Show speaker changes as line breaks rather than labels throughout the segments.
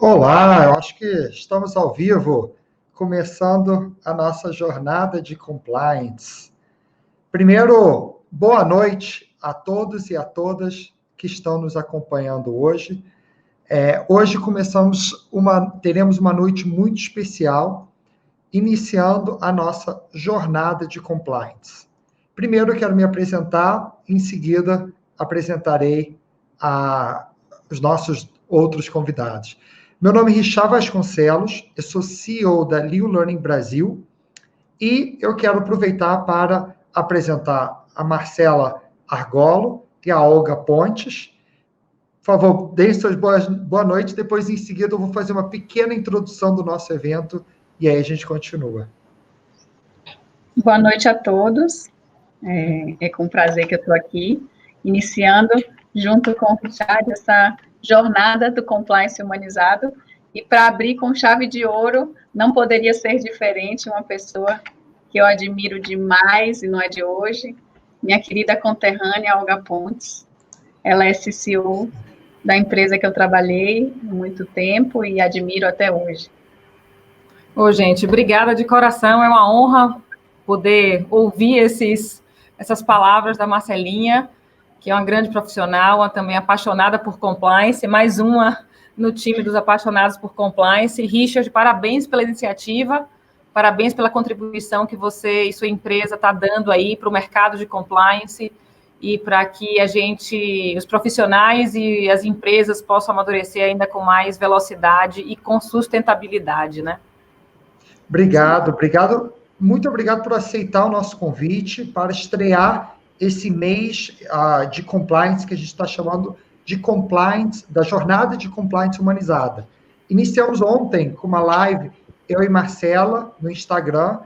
Olá, eu acho que estamos ao vivo, começando a nossa jornada de compliance. Primeiro, boa noite a todos e a todas que estão nos acompanhando hoje. Hoje teremos uma noite muito especial, iniciando a nossa jornada de compliance. Primeiro, eu quero me apresentar, em seguida, apresentarei os nossos outros convidados. Meu nome é Richard Vasconcelos, eu sou CEO da Liu Learning Brasil e eu quero aproveitar para apresentar a Marcela Argolo e a Olga Pontes. Por favor, deem suas boa noite, depois em seguida eu vou fazer uma pequena introdução do nosso evento e aí a gente continua.
Boa noite a todos, é com prazer que eu estou aqui, iniciando junto com o Richard essa jornada do compliance humanizado, e para abrir com chave de ouro, não poderia ser diferente, uma pessoa que eu admiro demais, e não é de hoje, minha querida conterrânea Olga Pontes. Ela é CCO da empresa que eu trabalhei há muito tempo e admiro até hoje.
Ô, gente, obrigada de coração, é uma honra poder ouvir essas palavras da Marcelinha, que é uma grande profissional, também apaixonada por compliance, mais uma no time dos apaixonados por compliance. Richard, parabéns pela iniciativa, parabéns pela contribuição que você e sua empresa está dando aí para o mercado de compliance e para que os profissionais e as empresas possam amadurecer ainda com mais velocidade e com sustentabilidade, né?
Obrigado. Muito obrigado por aceitar o nosso convite para estrear esse mês de compliance que a gente está chamando de compliance, da jornada de compliance humanizada. Iniciamos ontem com uma live, eu e Marcela, no Instagram,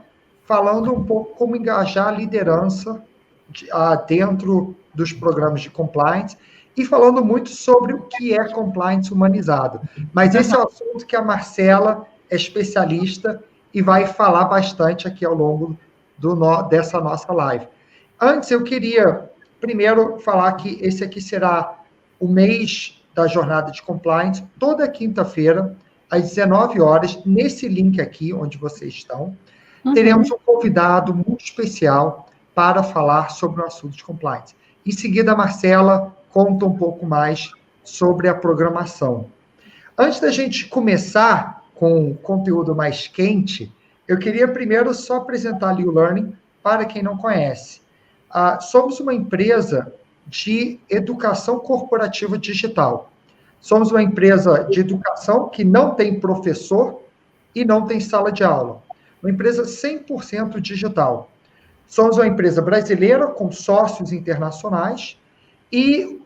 falando um pouco como engajar a liderança dentro dos programas de compliance e falando muito sobre o que é compliance humanizado. Mas esse é o assunto que a Marcela é especialista e vai falar bastante aqui ao longo dessa nossa live. Antes, eu queria primeiro falar que esse aqui será o mês da jornada de compliance, toda quinta-feira, às 19 horas, nesse link aqui, onde vocês estão, teremos um convidado muito especial para falar sobre o assunto de compliance. Em seguida, a Marcela conta um pouco mais sobre a programação. Antes da gente começar com o conteúdo mais quente, eu queria primeiro só apresentar a Liu Learning para quem não conhece. Somos uma empresa de educação corporativa digital. Somos uma empresa de educação que não tem professor e não tem sala de aula. Uma empresa 100% digital. Somos uma empresa brasileira com sócios internacionais e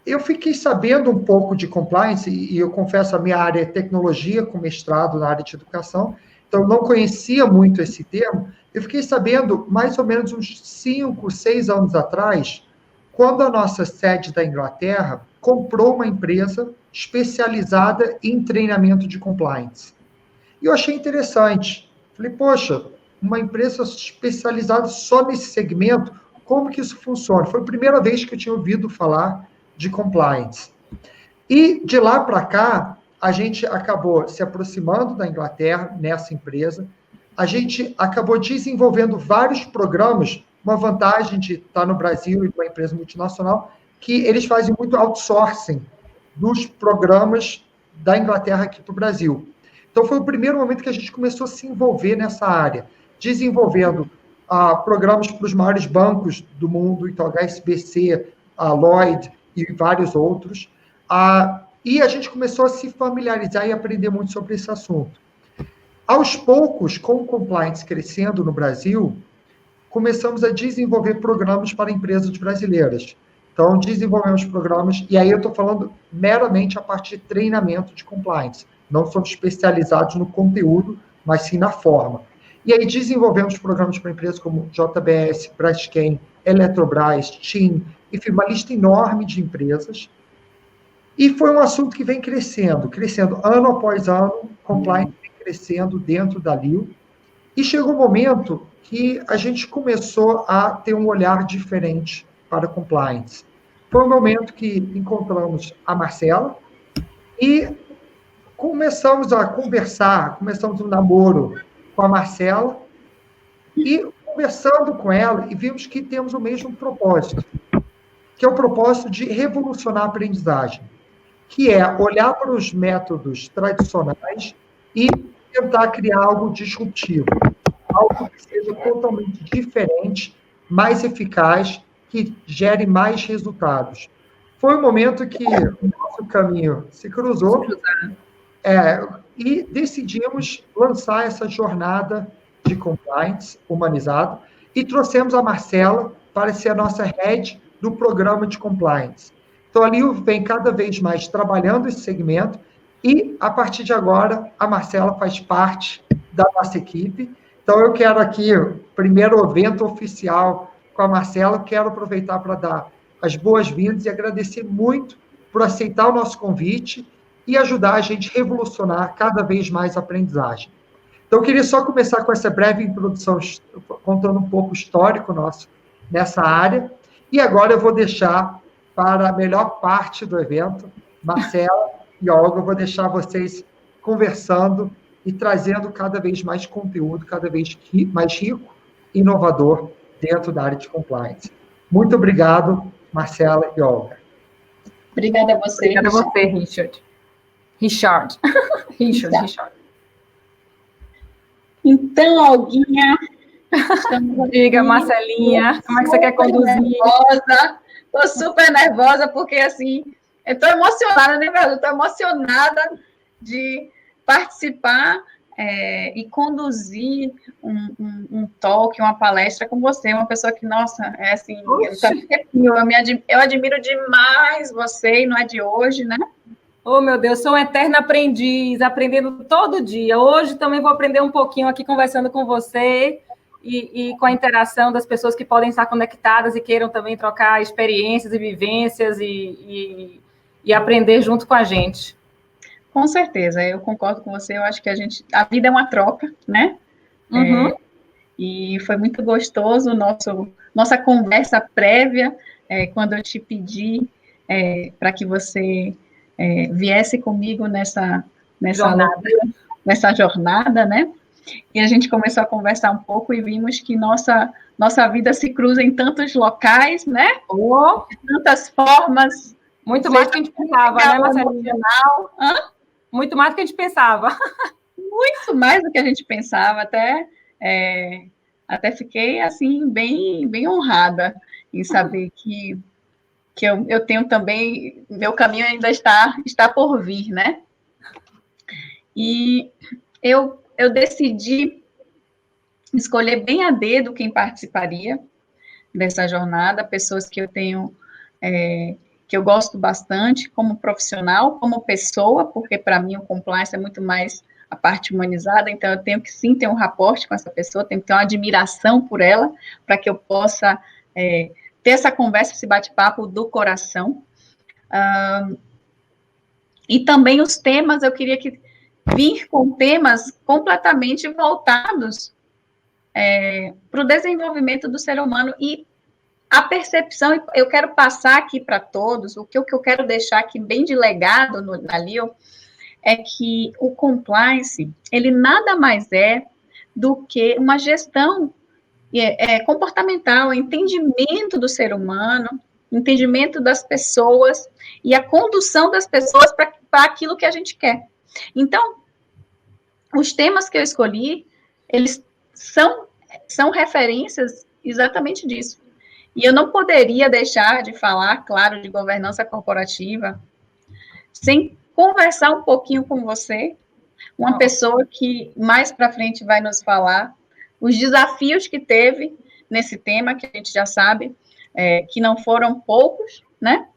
eu fiquei sabendo um pouco de compliance, e eu confesso, a minha área é tecnologia, com mestrado na área de educação, então não conhecia muito esse termo. Eu fiquei sabendo, mais ou menos uns 5, 6 anos atrás, quando a nossa sede da Inglaterra comprou uma empresa especializada em treinamento de compliance. E eu achei interessante. Falei, poxa, uma empresa especializada só nesse segmento, como que isso funciona? Foi a primeira vez que eu tinha ouvido falar de compliance. E de lá para cá, a gente acabou se aproximando da Inglaterra nessa empresa, a gente acabou desenvolvendo vários programas, uma vantagem de estar no Brasil e de uma empresa multinacional, que eles fazem muito outsourcing dos programas da Inglaterra aqui para o Brasil. Então, foi o primeiro momento que a gente começou a se envolver nessa área, desenvolvendo programas para os maiores bancos do mundo, então HSBC, a Lloyd e vários outros. E a gente começou a se familiarizar e aprender muito sobre esse assunto. Aos poucos, com o compliance crescendo no Brasil, começamos a desenvolver programas para empresas brasileiras. Então, desenvolvemos programas, e aí eu estou falando meramente a parte de treinamento de compliance. Não somos especializados no conteúdo, mas sim na forma. E aí desenvolvemos programas para empresas como JBS, Braskem, Eletrobras, TIM, enfim, uma lista enorme de empresas. E foi um assunto que vem crescendo ano após ano, compliance vem crescendo dentro da Liu. E chegou um momento que a gente começou a ter um olhar diferente para compliance. Foi um momento que encontramos a Marcela e começamos a conversar, começamos um namoro com a Marcela, e conversando com ela, e vimos que temos o mesmo propósito, que é o propósito de revolucionar a aprendizagem, que é olhar para os métodos tradicionais e tentar criar algo disruptivo, algo que seja totalmente diferente, mais eficaz, que gere mais resultados. Foi um momento que o nosso caminho se cruzou, e decidimos lançar essa jornada de compliance humanizado e trouxemos a Marcela para ser a nossa head do programa de compliance. Então, ali vem cada vez mais trabalhando esse segmento e, a partir de agora, a Marcela faz parte da nossa equipe. Então, eu quero aqui, primeiro evento oficial com a Marcela, quero aproveitar para dar as boas-vindas e agradecer muito por aceitar o nosso convite e ajudar a gente a revolucionar cada vez mais a aprendizagem. Então, eu queria só começar com essa breve introdução, contando um pouco o histórico nosso nessa área, e agora eu vou deixar para a melhor parte do evento, Marcela e Olga, eu vou deixar vocês conversando e trazendo cada vez mais conteúdo, cada vez mais rico e inovador dentro da área de compliance. Muito obrigado, Marcela e Olga.
Obrigada a você.
Obrigada a você, Richard. Richard.
Então, Olguinha,
diga, Marcelinha, como é que você quer conduzir?
Estou super nervosa, porque, assim, eu estou emocionada, né, velho? Estou emocionada de participar e conduzir um talk, uma palestra com você, uma pessoa que, nossa, é assim, eu admiro demais você, e não é de hoje, né?
Oh, meu Deus, sou um eterno aprendiz, aprendendo todo dia. Hoje também vou aprender um pouquinho aqui conversando com você e com a interação das pessoas que podem estar conectadas e queiram também trocar experiências e vivências e aprender junto com a gente.
Com certeza, eu concordo com você. Eu acho que a vida é uma troca, né?
Uhum.
E foi muito gostoso nossa conversa prévia, quando eu te pedi para que você viesse comigo nessa jornada, né? E a gente começou a conversar um pouco e vimos que nossa vida se cruza em tantos locais, né? De tantas formas.
Muito mais do que a gente pensava, né, Marcelinha? Muito mais do que a gente pensava.
Muito mais do que a gente pensava, até fiquei, assim, bem honrada em saber que eu tenho também, meu caminho ainda está por vir, né? E eu decidi escolher bem a dedo quem participaria dessa jornada, pessoas que eu tenho, que eu gosto bastante como profissional, como pessoa, porque para mim o compliance é muito mais a parte humanizada, então eu tenho que sim ter um rapport com essa pessoa, tenho que ter uma admiração por ela, para que eu possa ter essa conversa, esse bate-papo do coração. E também os temas, eu queria vir com temas completamente voltados para o desenvolvimento do ser humano e a percepção, eu quero passar aqui para todos, o que eu quero deixar aqui bem de legado na LEO, é que o compliance, ele nada mais é do que uma gestão comportamental, entendimento do ser humano, entendimento das pessoas e a condução das pessoas para aquilo que a gente quer. Então, os temas que eu escolhi, eles são referências exatamente disso. E eu não poderia deixar de falar, claro, de governança corporativa, sem conversar um pouquinho com você, uma pessoa que mais para frente vai nos falar os desafios que teve nesse tema, que a gente já sabe, que não foram poucos, né?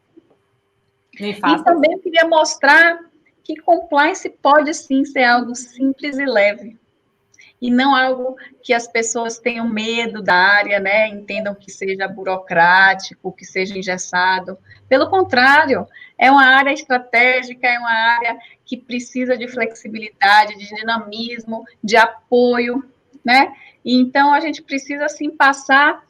E também eu queria mostrar que compliance pode sim ser algo simples e leve, e não algo que as pessoas tenham medo da área, né? Entendam que seja burocrático, que seja engessado. Pelo contrário, é uma área estratégica, é uma área que precisa de flexibilidade, de dinamismo, de apoio, né? Então, a gente precisa, sim, passar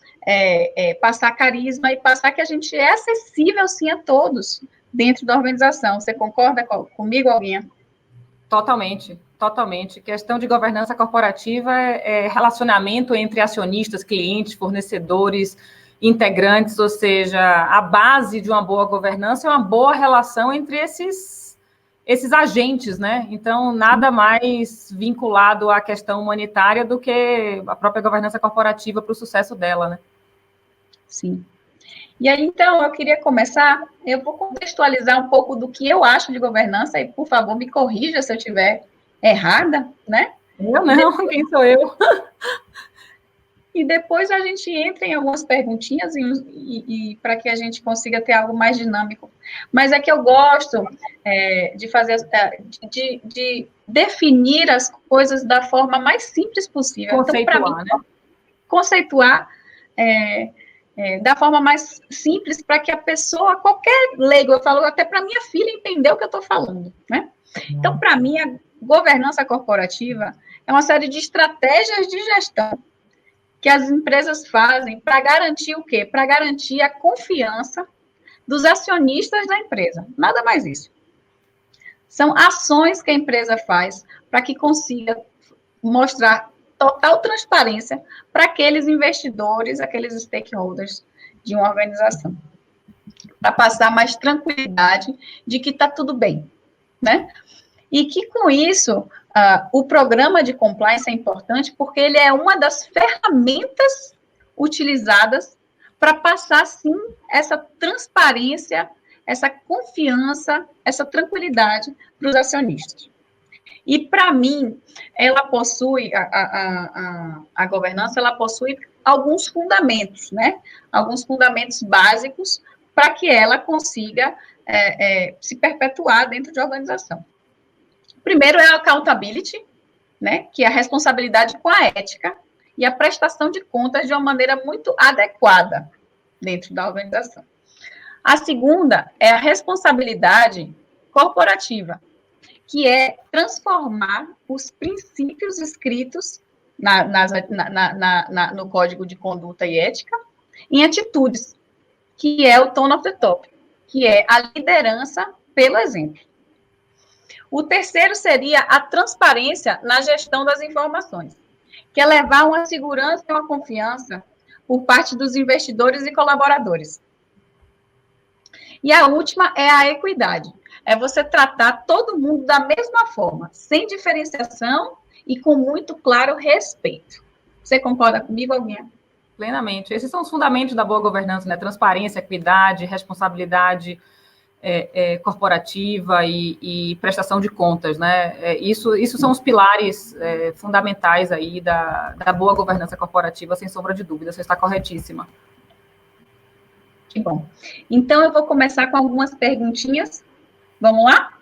carisma e passar que a gente é acessível, sim, a todos dentro da organização. Você concorda comigo, Alguinha?
Totalmente, totalmente. Questão de governança corporativa é relacionamento entre acionistas, clientes, fornecedores, integrantes, ou seja, a base de uma boa governança é uma boa relação entre esses agentes, né? Então, nada mais vinculado à questão humanitária do que a própria governança corporativa para o sucesso dela, né?
Sim. E aí, então, eu queria começar, eu vou contextualizar um pouco do que eu acho de governança, e, por favor, me corrija se eu estiver errada, né?
Eu não, quem sou eu?
E depois a gente entra em algumas perguntinhas e para que a gente consiga ter algo mais dinâmico. Mas é que eu gosto de fazer, de definir as coisas da forma mais simples possível.
Conceituar,
então, para mim,
né?
Conceituar da forma mais simples para que a pessoa, qualquer leigo, eu falo até para minha filha entender o que eu estou falando, né? Então, para mim, a governança corporativa é uma série de estratégias de gestão que as empresas fazem para garantir o quê? Para garantir a confiança dos acionistas da empresa. Nada mais isso. São ações que a empresa faz para que consiga mostrar total transparência para aqueles investidores, aqueles stakeholders de uma organização. Para passar mais tranquilidade de que está tudo bem, né? E que, com isso, o programa de compliance é importante porque ele é uma das ferramentas utilizadas para passar, sim, essa transparência, essa confiança, essa tranquilidade para os acionistas. E, para mim, ela possui, a governança, ela possui alguns fundamentos, né? Alguns fundamentos básicos para que ela consiga se perpetuar dentro de organização. Primeiro é a accountability, né, que é a responsabilidade com a ética e a prestação de contas de uma maneira muito adequada dentro da organização. A segunda é a responsabilidade corporativa, que é transformar os princípios escritos no Código de Conduta e Ética em atitudes, que é o tone of the top, que é a liderança pelo exemplo. O terceiro seria a transparência na gestão das informações, que é levar uma segurança e uma confiança por parte dos investidores e colaboradores. E a última é a equidade. É você tratar todo mundo da mesma forma, sem diferenciação e com muito claro respeito. Você concorda comigo, Alguinha?
Plenamente. Esses são os fundamentos da boa governança, né? Transparência, equidade, responsabilidade corporativa e prestação de contas, né? Isso são os pilares fundamentais aí da boa governança corporativa, sem sombra de dúvida. Você está corretíssima.
Que bom. Então, eu vou começar com algumas perguntinhas. Vamos lá?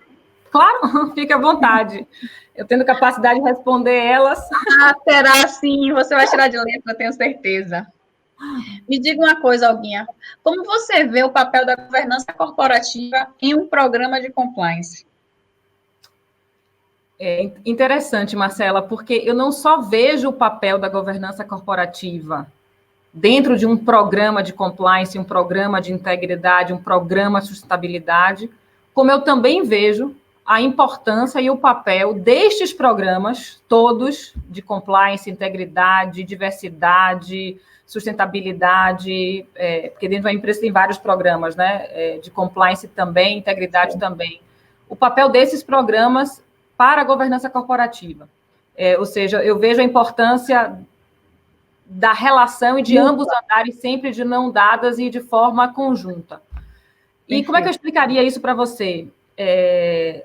Claro, fique à vontade. Eu tendo capacidade de responder elas.
Será sim. Você vai tirar de letra, eu tenho certeza. Me diga uma coisa, Alguinha. Como você vê o papel da governança corporativa em um programa de compliance?
É interessante, Marcela, porque eu não só vejo o papel da governança corporativa dentro de um programa de compliance, um programa de integridade, um programa de sustentabilidade, como eu também vejo a importância e o papel destes programas todos de compliance, integridade, diversidade, sustentabilidade, porque dentro da empresa tem vários programas, né, de compliance também, integridade também. O papel desses programas para a governança corporativa. Ou seja, eu vejo a importância da relação e de ambos andarem sempre de mão dadas e de forma conjunta. E como é que eu explicaria isso para você?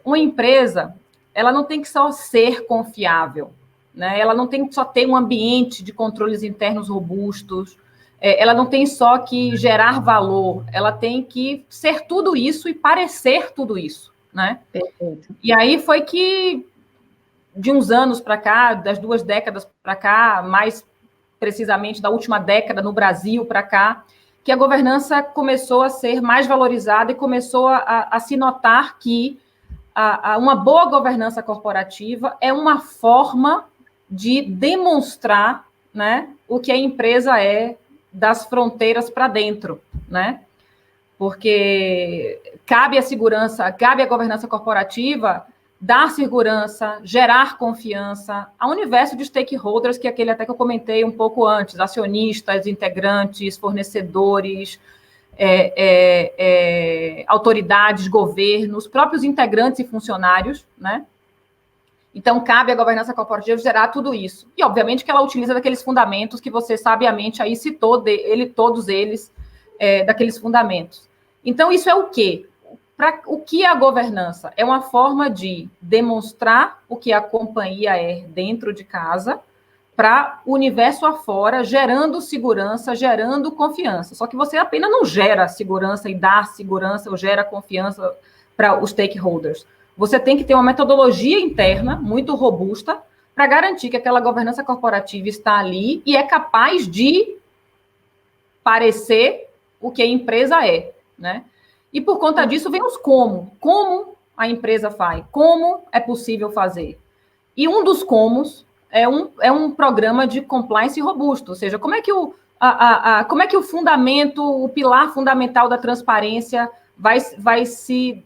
Uma empresa, ela não tem que só ser confiável, né? Ela não tem que só ter um ambiente de controles internos robustos, ela não tem só que gerar valor, ela tem que ser tudo isso e parecer tudo isso, né?
Perfeito.
E aí foi que, de uns anos para cá, das 2 décadas para cá, mais precisamente da última década no Brasil para cá, que a governança começou a ser mais valorizada e começou a se notar que uma boa governança corporativa é uma forma de demonstrar, né, o que a empresa é das fronteiras para dentro, né? Porque cabe a governança corporativa dar segurança, gerar confiança ao universo de stakeholders, que é aquele até que eu comentei um pouco antes, acionistas, integrantes, fornecedores, autoridades, governos, próprios integrantes e funcionários, né? Então, cabe à governança corporativa gerar tudo isso. E, obviamente, que ela utiliza daqueles fundamentos que você sabiamente aí citou, todos eles, daqueles fundamentos. Então, isso é o quê? O que é a governança? É uma forma de demonstrar o que a companhia é dentro de casa para o universo afora, gerando segurança, gerando confiança. Só que você apenas não gera segurança e dá segurança ou gera confiança para os stakeholders. Você tem que ter uma metodologia interna muito robusta para garantir que aquela governança corporativa está ali e é capaz de parecer o que a empresa é, né? E por conta disso vem os como. Como a empresa faz, como é possível fazer. E um dos comos é um programa de compliance robusto, ou seja, como é que o fundamento, o pilar fundamental da transparência vai se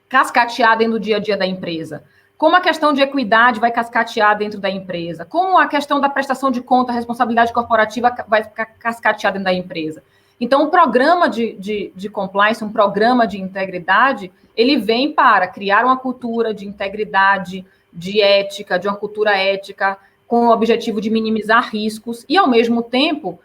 cascatear dentro do dia a dia da empresa. Como a questão de equidade vai cascatear dentro da empresa. Como a questão da prestação de conta, a responsabilidade corporativa vai cascatear dentro da empresa. Então, um programa de compliance, um programa de integridade, ele vem para criar uma cultura de integridade, de ética, de uma cultura ética, com o objetivo de minimizar riscos e, ao mesmo tempo,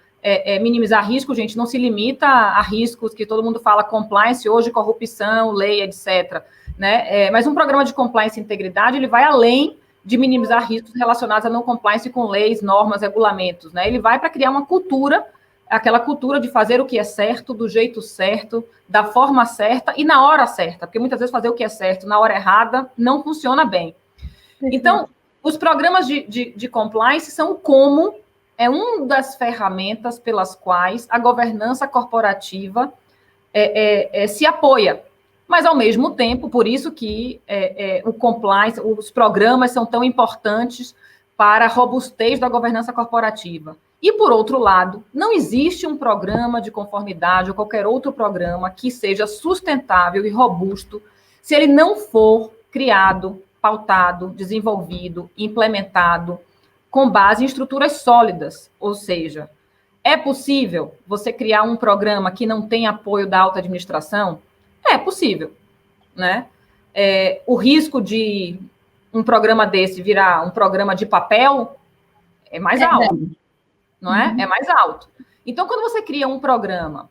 minimizar riscos, gente, não se limita a riscos que todo mundo fala compliance hoje, corrupção, lei, etc., né? Mas um programa de compliance e integridade, ele vai além de minimizar riscos relacionados a não compliance com leis, normas, regulamentos, né? Ele vai para criar uma cultura, aquela cultura de fazer o que é certo, do jeito certo, da forma certa e na hora certa, porque muitas vezes fazer o que é certo na hora errada não funciona bem. Então, os programas de compliance são como uma das ferramentas pelas quais a governança corporativa se apoia. Mas, ao mesmo tempo, por isso que o compliance, os programas são tão importantes para a robustez da governança corporativa. E, por outro lado, não existe um programa de conformidade ou qualquer outro programa que seja sustentável e robusto se ele não for criado, pautado, desenvolvido, implementado com base em estruturas sólidas. Ou seja, é possível você criar um programa que não tem apoio da alta administração? É possível, né? O risco de um programa desse virar um programa de papel é mais alto, não é? É mais alto. Então, quando você cria um programa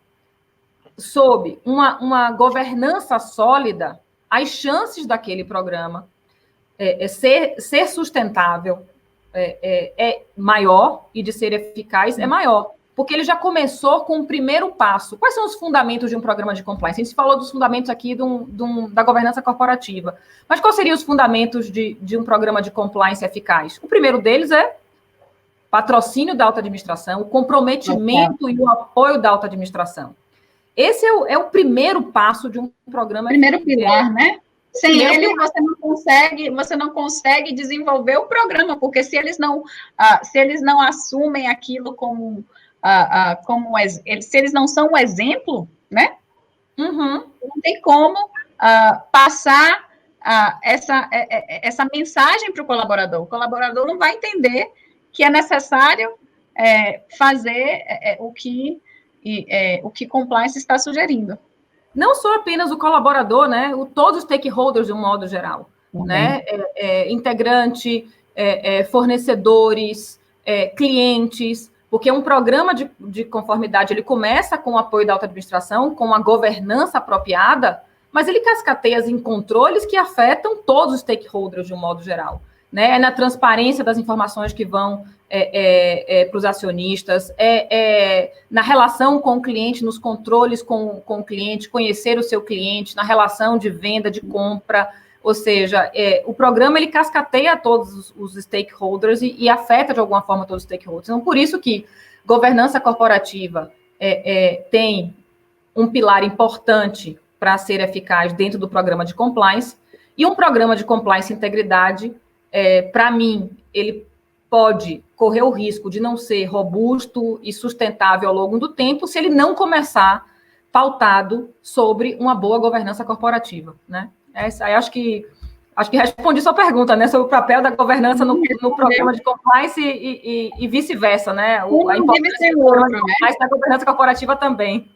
sob uma governança sólida, as chances daquele programa ser sustentável é maior e de ser eficaz é maior. Porque ele já começou com o primeiro passo. Quais são os fundamentos de um programa de compliance? A gente falou dos fundamentos aqui da governança corporativa. Mas quais seriam os fundamentos de um programa de compliance eficaz? O primeiro deles é patrocínio da alta administração, o comprometimento e o apoio da alta administração. Esse é o primeiro passo de um programa.
Primeiro pilar, né? Sem ele, você não consegue desenvolver o programa, porque se eles não assumem aquilo como se eles não são um exemplo, né?
Uhum.
Não tem como passar essa mensagem para o colaborador. O colaborador não vai entender que é necessário fazer o que compliance está sugerindo.
Não só apenas o colaborador, né? Todos os stakeholders de um modo geral, né? Integrante, fornecedores, clientes. Porque um programa de conformidade, ele começa com o apoio da alta administração, com a governança apropriada, mas ele cascateia em controles que afetam todos os stakeholders de um modo geral. Né? Na transparência das informações que vão para os acionistas, na relação com o cliente, nos controles com o cliente, conhecer o seu cliente, na relação de venda, de compra. Ou seja, o programa ele cascateia todos os stakeholders e afeta de alguma forma todos os stakeholders. Então, por isso que governança corporativa tem um pilar importante para ser eficaz dentro do programa de compliance, e um programa de compliance e integridade, para mim, ele pode correr o risco de não ser robusto e sustentável ao longo do tempo se ele não começar pautado sobre uma boa governança corporativa, né? Acho que respondi sua pergunta, né, sobre o papel da governança no programa de compliance e vice-versa, né? A importância do programa de compliance na governança corporativa também.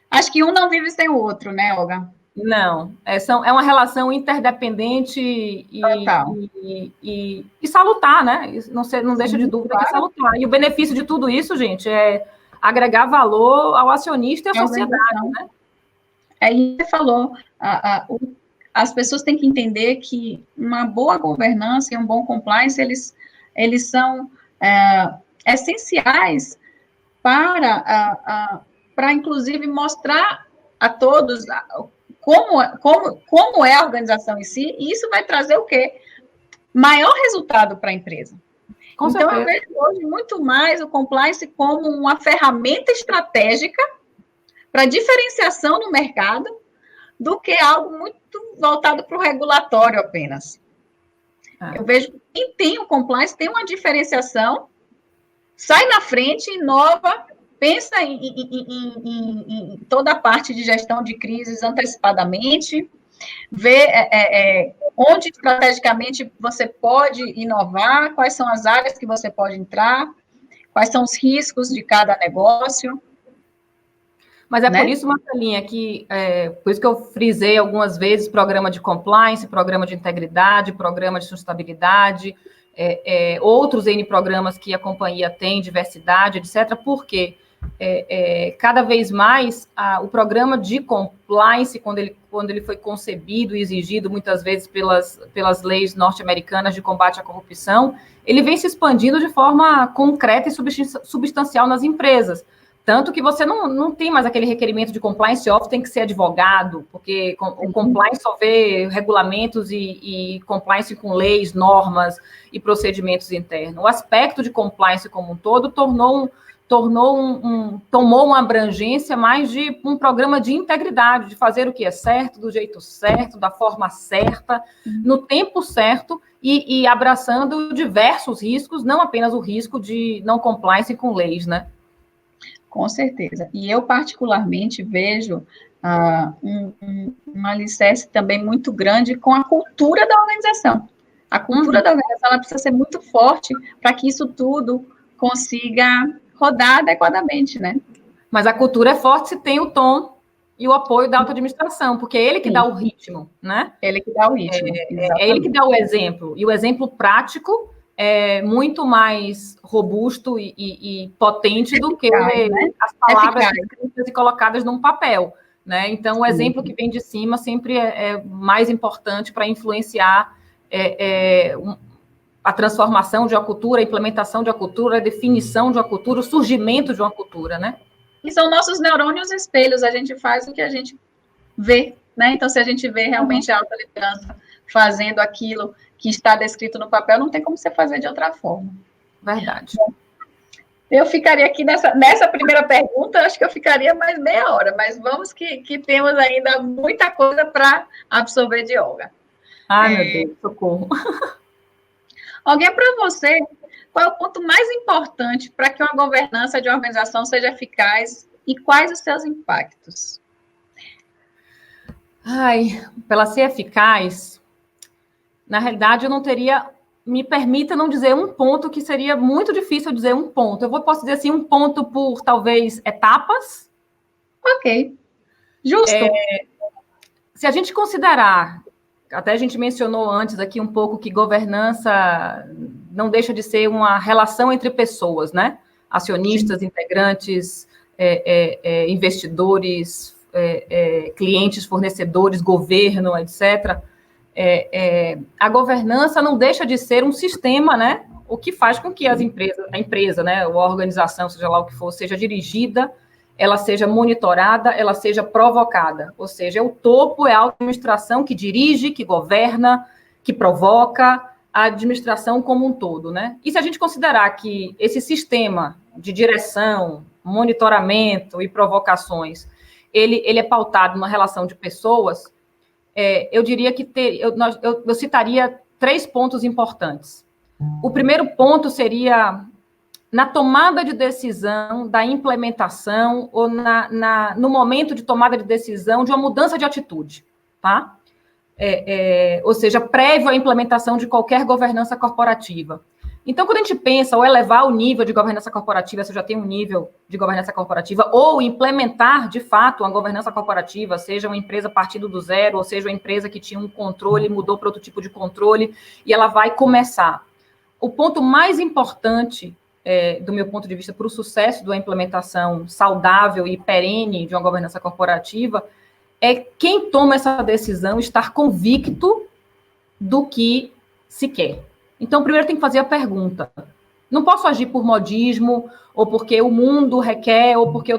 Acho que um não vive sem o outro, né, Olga?
Não, é uma relação interdependente e salutar, né? Não deixa de dúvida que é salutar. E o benefício de tudo isso, gente, é agregar valor ao acionista e à sociedade, né?
Aí você falou, as pessoas têm que entender que uma boa governança e um bom compliance, eles são essenciais para, inclusive, mostrar a todos como é a organização em si, e isso vai trazer o quê? Maior resultado para a empresa. Então, eu vejo hoje muito mais o compliance como uma ferramenta estratégica para diferenciação no mercado do que algo muito voltado para o regulatório apenas. Eu vejo que quem tem o compliance tem uma diferenciação, sai na frente, inova, pensa em toda a parte de gestão de crises antecipadamente, vê onde estrategicamente você pode inovar, quais são as áreas que você pode entrar, quais são os riscos de cada negócio.
Mas por isso, Marcelinha, por isso que eu frisei algumas vezes programa de compliance, programa de integridade, programa de sustentabilidade, outros N programas que a companhia tem, diversidade, etc., porque cada vez mais o programa de compliance, quando ele foi concebido e exigido muitas vezes pelas leis norte-americanas de combate à corrupção, ele vem se expandindo de forma concreta e substancial nas empresas. Tanto que você não tem mais aquele requerimento de compliance officer, tem que ser advogado, porque o compliance só vê regulamentos e compliance com leis, normas e procedimentos internos. O aspecto de compliance como um todo tomou uma abrangência mais de um programa de integridade, de fazer o que é certo, do jeito certo, da forma certa, no tempo certo, e abraçando diversos riscos, não apenas o risco de não compliance com leis, né?
Com certeza. E eu, particularmente, vejo um alicerce também muito grande com a cultura da organização. A cultura da organização ela precisa ser muito forte para que isso tudo consiga rodar adequadamente, né?
Mas a cultura é forte se tem o tom e o apoio da auto-administração, porque é ele que dá o ritmo, né?
Ele que dá o ritmo.
É ele que dá o exemplo. E o exemplo prático é muito mais robusto e potente do que as palavras escritas e colocadas num papel, né? Então, o exemplo que vem de cima sempre é mais importante para influenciar a transformação de uma cultura, a implementação de uma cultura, a definição de uma cultura, o surgimento de uma cultura, né?
E são nossos neurônios espelhos, a gente faz o que a gente vê, né? Então, se a gente vê realmente a alta liderança fazendo aquilo que está descrito no papel, não tem como você fazer de outra forma.
Verdade.
Eu ficaria aqui nessa primeira pergunta, acho que eu ficaria mais meia hora, mas vamos que temos ainda muita coisa para absorver de Olga.
Ai, meu Deus, socorro.
Olga, para você, qual é o ponto mais importante para que uma governança de uma organização seja eficaz e quais os seus impactos?
Para ser eficaz, na realidade, eu não teria... Me permita não dizer um ponto, que seria muito difícil dizer um ponto. Posso dizer assim, um ponto por, talvez, etapas.
Ok. Justo.
Se a gente considerar, até a gente mencionou antes aqui um pouco que governança não deixa de ser uma relação entre pessoas, né? Acionistas, integrantes, investidores, clientes, fornecedores, governo, etc., a governança não deixa de ser um sistema, né? O que faz com que a empresa, né, ou a organização, seja lá o que for, seja dirigida, ela seja monitorada, ela seja provocada. Ou seja, o topo é a administração que dirige, que governa, que provoca a administração como um todo, né? E se a gente considerar que esse sistema de direção, monitoramento e provocações, ele é pautado numa relação de pessoas, eu diria que eu citaria 3 pontos importantes. O primeiro ponto seria na tomada de decisão da implementação ou no momento de tomada de decisão de uma mudança de atitude, tá? ou seja, prévio à implementação de qualquer governança corporativa. Então, quando a gente pensa ou elevar o nível de governança corporativa, se eu já tenho um nível de governança corporativa, ou implementar, de fato, uma governança corporativa, seja uma empresa partindo do zero, ou seja uma empresa que tinha um controle, mudou para outro tipo de controle, e ela vai começar. O ponto mais importante, do meu ponto de vista, para o sucesso da implementação saudável e perene de uma governança corporativa, é quem toma essa decisão estar convicto do que se quer. Então, primeiro tem que fazer a pergunta. Não posso agir por modismo, ou porque o mundo requer, ou porque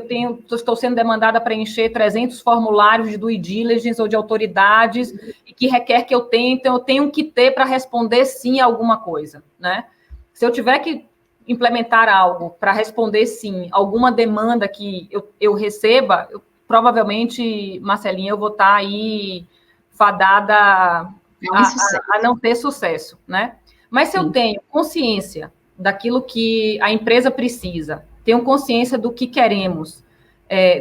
estou sendo demandada a preencher 300 formulários de due diligence ou de autoridades, e que requer que eu tenha, então eu tenho que ter para responder sim a alguma coisa, né? Se eu tiver que implementar algo para responder sim, alguma demanda que eu receba, provavelmente, Marcelinha, eu vou estar aí fadada a não ter sucesso, né? Mas se eu tenho consciência daquilo que a empresa precisa, tenho consciência do que queremos,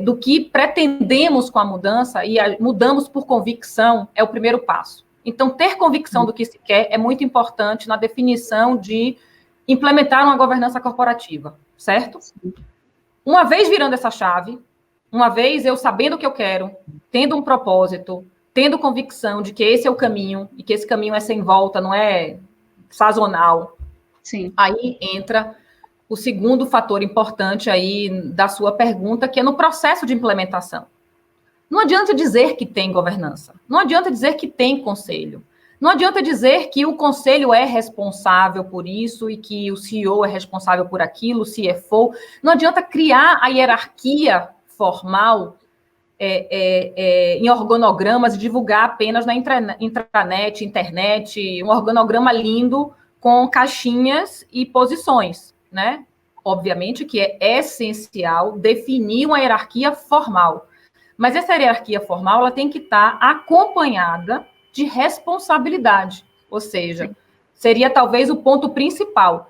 do que pretendemos com a mudança, e mudamos por convicção, é o primeiro passo. Então, ter convicção do que se quer é muito importante na definição de implementar uma governança corporativa, certo? Uma vez virando essa chave, uma vez eu sabendo o que eu quero, tendo um propósito, tendo convicção de que esse é o caminho, e que esse caminho é sem volta, não é sazonal.
Sim.
Aí entra o segundo fator importante aí da sua pergunta, que é no processo de implementação. Não adianta dizer que tem governança, não adianta dizer que tem conselho, não adianta dizer que o conselho é responsável por isso e que o CEO é responsável por aquilo, o CFO. Não adianta criar a hierarquia formal em organogramas e divulgar apenas na intranet, internet, um organograma lindo com caixinhas e posições, né? Obviamente que é essencial definir uma hierarquia formal, mas essa hierarquia formal ela tem que estar acompanhada de responsabilidade, ou seja, seria talvez o ponto principal.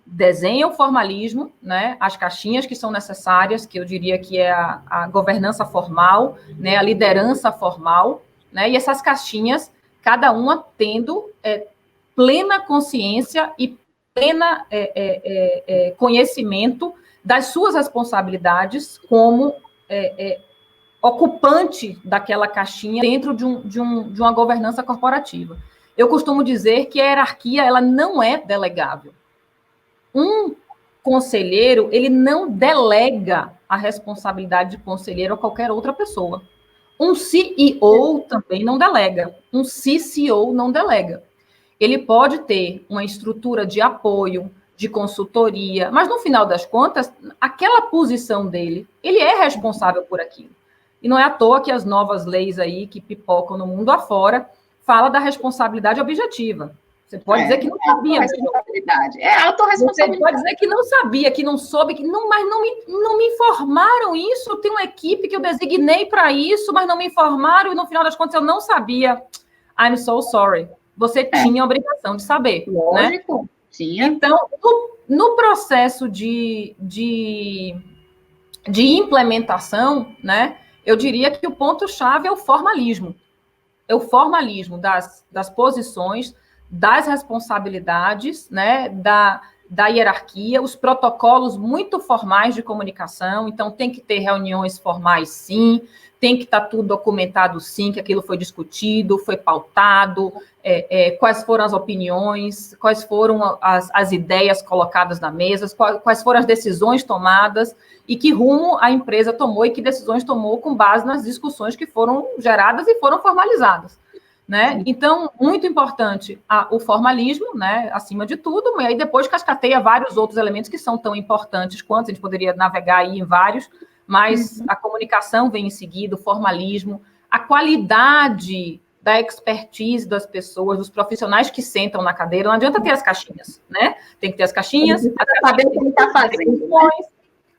Desenha o formalismo, né, as caixinhas que são necessárias, que eu diria que é a governança formal, né, a liderança formal, né, e essas caixinhas, cada uma tendo plena consciência e plena conhecimento das suas responsabilidades como ocupante daquela caixinha dentro de uma governança corporativa. Eu costumo dizer que a hierarquia ela não é delegável. Um conselheiro, ele não delega a responsabilidade de conselheiro a qualquer outra pessoa. Um CEO também não delega. Um CCO não delega. Ele pode ter uma estrutura de apoio, de consultoria, mas no final das contas, aquela posição dele, ele é responsável por aquilo. E não é à toa que as novas leis aí que pipocam no mundo afora falam da responsabilidade objetiva. Você pode dizer que não sabia.
Responsabilidade. É autorresponsabilidade.
Você pode dizer que não sabia, que não soube, mas não me informaram isso. Eu tenho uma equipe que eu designei para isso, mas não me informaram e no final das contas eu não sabia. I'm so sorry. Você tinha a obrigação de saber.
Lógico, né? Tinha.
Então, no processo de implementação, né, eu diria que o ponto-chave é o formalismo. É o formalismo das posições, das responsabilidades, né, da hierarquia, os protocolos muito formais de comunicação. Então, tem que ter reuniões formais, sim, tem que estar tudo documentado, sim, que aquilo foi discutido, foi pautado, quais foram as opiniões, quais foram as ideias colocadas na mesa, quais foram as decisões tomadas e que rumo a empresa tomou e que decisões tomou com base nas discussões que foram geradas e foram formalizadas. Né? Então, muito importante o formalismo, né, acima de tudo, e aí depois cascateia vários outros elementos que são tão importantes quanto, a gente poderia navegar aí em vários, mas a comunicação vem em seguida, o formalismo, a qualidade da expertise das pessoas, dos profissionais que sentam na cadeira. Não adianta ter as caixinhas, né? Tem que ter as caixinhas,
saber o que ele está fazendo, né?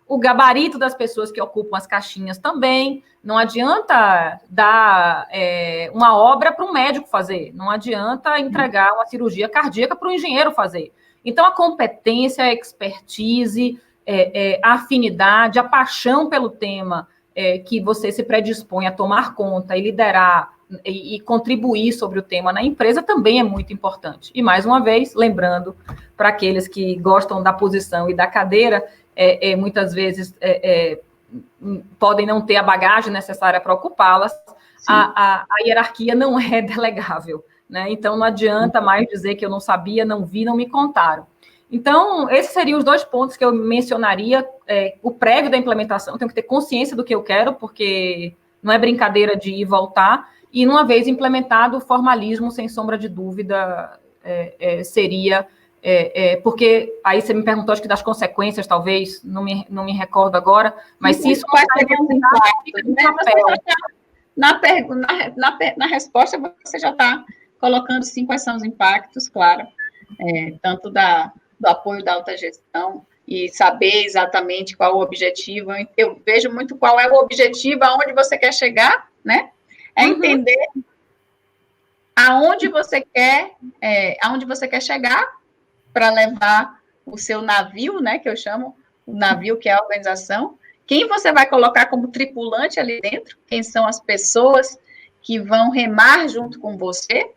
O gabarito das pessoas que ocupam as caixinhas também. Não adianta dar uma obra para um médico fazer, não adianta entregar uma cirurgia cardíaca para um engenheiro fazer. Então, a competência, a expertise, a afinidade, a paixão pelo tema que você se predispõe a tomar conta e liderar e contribuir sobre o tema na empresa também é muito importante. E, mais uma vez, lembrando, para aqueles que gostam da posição e da cadeira, muitas vezes podem não ter a bagagem necessária para ocupá-las, a hierarquia não é delegável, né? Então, não adianta mais dizer que eu não sabia, não vi, não me contaram. Então, esses seriam os 2 pontos que eu mencionaria. O prévio da implementação, eu tenho que ter consciência do que eu quero, porque não é brincadeira de ir e voltar, e uma vez implementado, o formalismo, sem sombra de dúvida, seria... porque aí você me perguntou, acho que das consequências, talvez, não me recordo agora, mas se isso
vai ter um impacto, na resposta, você já está colocando, sim, quais são os impactos, claro, tanto do apoio da alta gestão e saber exatamente qual o objetivo. Eu vejo muito qual é o objetivo, aonde você quer chegar, né? Entender aonde você quer chegar para levar o seu navio, né? Que eu chamo o navio, que é a organização. Quem você vai colocar como tripulante ali dentro? Quem são as pessoas que vão remar junto com você?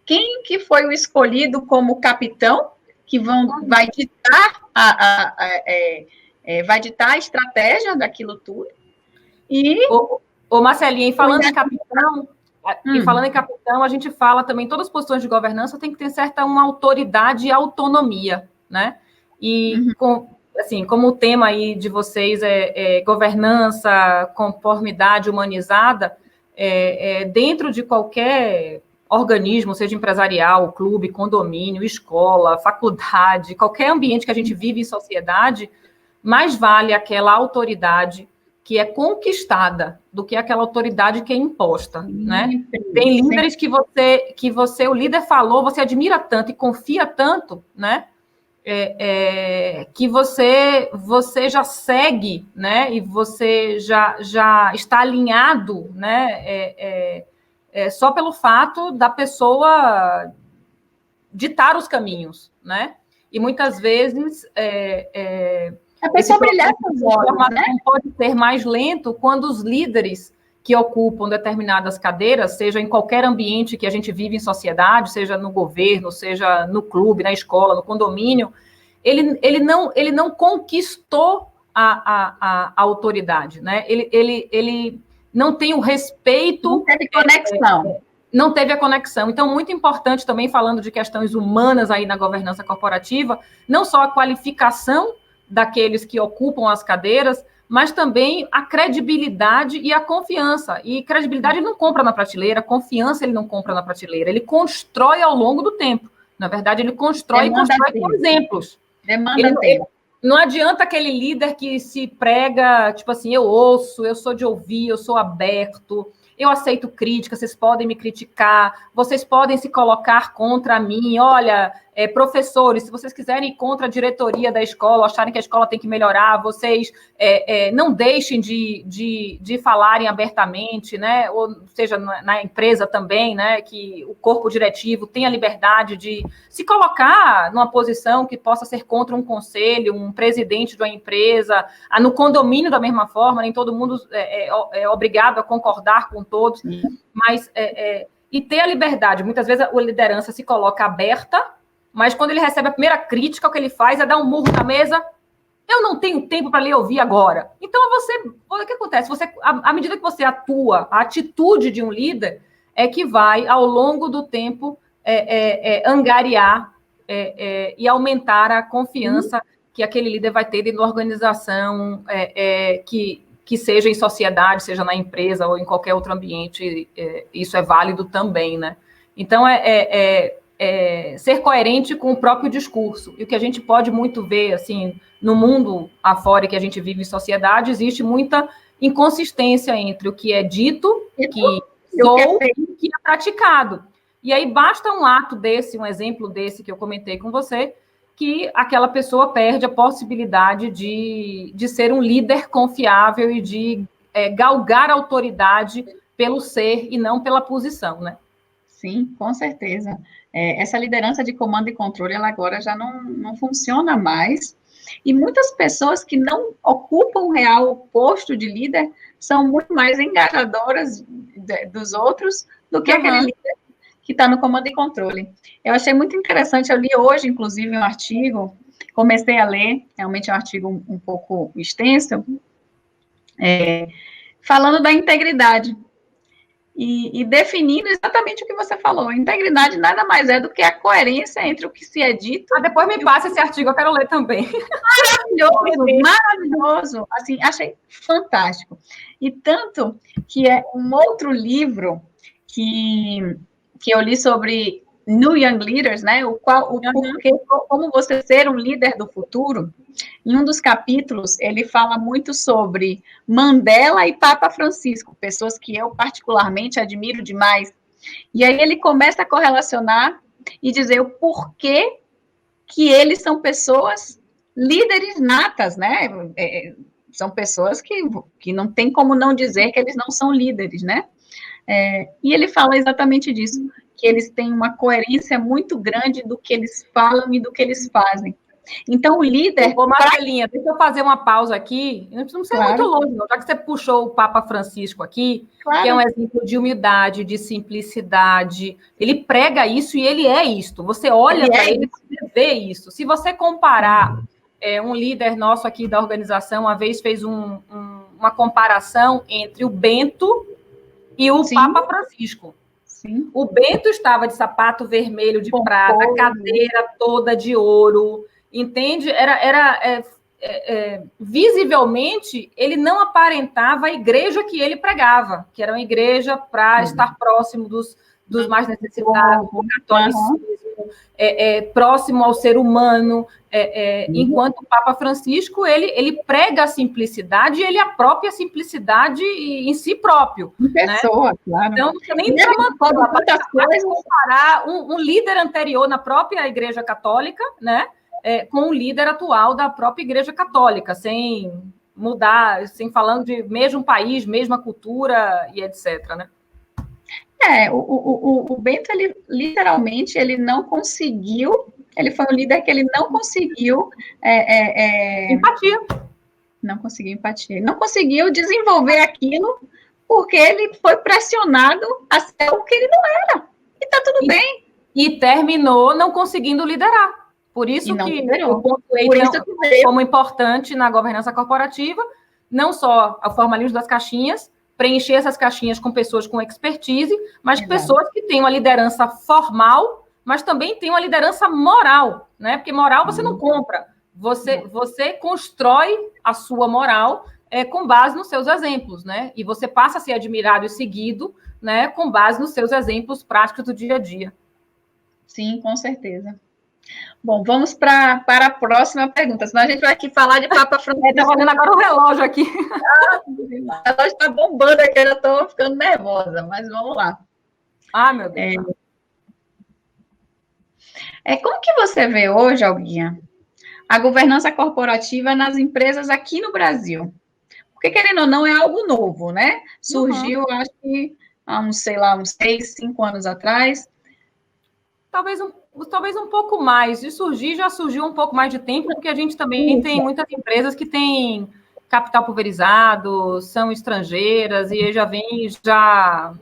Quem que foi o escolhido como capitão, que vai ditar a estratégia daquilo tudo.
Marcelinha, e falando em capitão, a gente fala também, todas as posições de governança tem que ter uma autoridade e autonomia, né? E, como o tema aí de vocês é governança, conformidade humanizada, dentro de qualquer organismo, seja empresarial, clube, condomínio, escola, faculdade, qualquer ambiente que a gente vive em sociedade, mais vale aquela autoridade que é conquistada do que aquela autoridade que é imposta, né? Tem líderes que você, o líder falou, você admira tanto e confia tanto, né? Que você já segue, né? E você já está alinhado, né? Só pelo fato da pessoa ditar os caminhos, né? E muitas vezes
a pessoa brilhar com os olhos, né?
Pode ser mais lento quando os líderes que ocupam determinadas cadeiras, seja em qualquer ambiente que a gente vive em sociedade, seja no governo, seja no clube, na escola, no condomínio, ele não conquistou a autoridade, né? Ele não tem o respeito...
Não teve conexão.
Não teve a conexão. Então, muito importante também, falando de questões humanas aí na governança corporativa, não só a qualificação daqueles que ocupam as cadeiras, mas também a credibilidade e a confiança. E credibilidade ele não compra na prateleira, confiança ele não compra na prateleira, ele constrói ao longo do tempo. Na verdade, ele constrói com exemplos.
Demanda tempo.
Não adianta aquele líder que se prega, tipo assim, eu ouço, eu sou de ouvir, eu sou aberto, eu aceito crítica, vocês podem me criticar, vocês podem se colocar contra mim, olha, professores, se vocês quiserem ir contra a diretoria da escola, acharem que a escola tem que melhorar, vocês não deixem de falarem abertamente, né? Ou seja, na empresa também, né? Que o corpo diretivo tenha liberdade de se colocar numa posição que possa ser contra um conselho, um presidente de uma empresa, no condomínio da mesma forma, nem todo mundo é obrigado a concordar com todos, mas e ter a liberdade. Muitas vezes a liderança se coloca aberta, mas quando ele recebe a primeira crítica, o que ele faz é dar um murro na mesa. Eu não tenho tempo para lhe ouvir agora. Então, o que acontece? À medida que você atua, a atitude de um líder é que vai, ao longo do tempo, angariar e aumentar a confiança que aquele líder vai ter dentro da organização, que seja em sociedade, seja na empresa ou em qualquer outro ambiente, isso é válido também, né? Então, ser coerente com o próprio discurso. E o que a gente pode muito ver, assim, no mundo afora que a gente vive em sociedade, existe muita inconsistência entre o que é dito, e o que é praticado. E aí basta um ato desse, um exemplo desse que eu comentei com você, que aquela pessoa perde a possibilidade de ser um líder confiável e de galgar autoridade pelo ser e não pela posição, né?
Sim, com certeza. Essa liderança de comando e controle, ela agora já não funciona mais. E muitas pessoas que não ocupam o real posto de líder são muito mais engajadoras dos outros do que aquele líder que está no comando e controle. Eu achei muito interessante, eu li hoje, inclusive, um artigo, comecei a ler, realmente é um artigo um pouco extenso, falando da integridade. E definindo exatamente o que você falou. A integridade nada mais é do que a coerência entre o que se é dito...
depois me passa esse artigo, eu quero ler também.
Maravilhoso, maravilhoso. Assim, achei fantástico. E tanto que é um outro livro que eu li sobre New Young Leaders, né? O porquê, como você ser um líder do futuro. Em um dos capítulos, ele fala muito sobre Mandela e Papa Francisco, pessoas que eu particularmente admiro demais. E aí ele começa a correlacionar e dizer o porquê que eles são pessoas líderes natas, né? São pessoas que não tem como não dizer que eles não são líderes, né? E ele fala exatamente disso, que eles têm uma coerência muito grande do que eles falam e do que eles fazem. Então, o líder...
Ô, Marcelinha, deixa eu fazer uma pausa aqui. Não precisa ser muito longe, não. Já que você puxou o Papa Francisco aqui, que é um exemplo de humildade, de simplicidade. Ele prega isso e ele é isto. Você olha para ele e você vê isso. Se você comparar, um líder nosso aqui da organização, uma vez fez uma comparação entre o Bento e o Papa Francisco.
Sim.
O Bento estava de sapato vermelho de prata, cadeira toda de ouro... Entende? Visivelmente, ele não aparentava a igreja que ele pregava, que era uma igreja para estar próximo dos mais necessitados, do catolicismo, próximo ao ser humano, enquanto o Papa Francisco, ele prega a simplicidade e ele apropria a simplicidade em si próprio.
Em pessoa,
né?
Claro.
Então, você nem pode comparar um líder anterior na própria Igreja Católica, né? Com o líder atual da própria Igreja Católica, sem mudar, sem falando de mesmo país, mesma cultura e etc, né?
O Bento, ele literalmente, ele não conseguiu, ele foi um líder que ele não conseguiu...
empatia.
Não conseguiu empatia. Não conseguiu desenvolver aquilo porque ele foi pressionado a ser o que ele não era. E tá tudo bem.
E terminou não conseguindo liderar. Por isso que eu pontuei como importante na governança corporativa, não só o formalismo das caixinhas, preencher essas caixinhas com pessoas com expertise, mas pessoas que têm uma liderança formal, mas também têm uma liderança moral, né? Porque moral você não compra, você constrói a sua moral com base nos seus exemplos, né? E você passa a ser admirado e seguido, né? Com base nos seus exemplos práticos do dia a dia.
Sim, com certeza. Bom, vamos para a próxima pergunta, senão a gente vai aqui falar de Papa Francisco.
Está fazendo agora o relógio aqui.
O relógio está bombando aqui, eu estou ficando nervosa, mas vamos lá.
Meu Deus.
Como que você vê hoje, Alguinha, a governança corporativa nas empresas aqui no Brasil? Porque, querendo ou não, é algo novo, né? Surgiu, acho que, há uns 6, 5 anos atrás.
Talvez um pouco mais. De surgir, já surgiu um pouco mais de tempo, porque a gente também tem muitas empresas que têm capital pulverizado, são estrangeiras, e já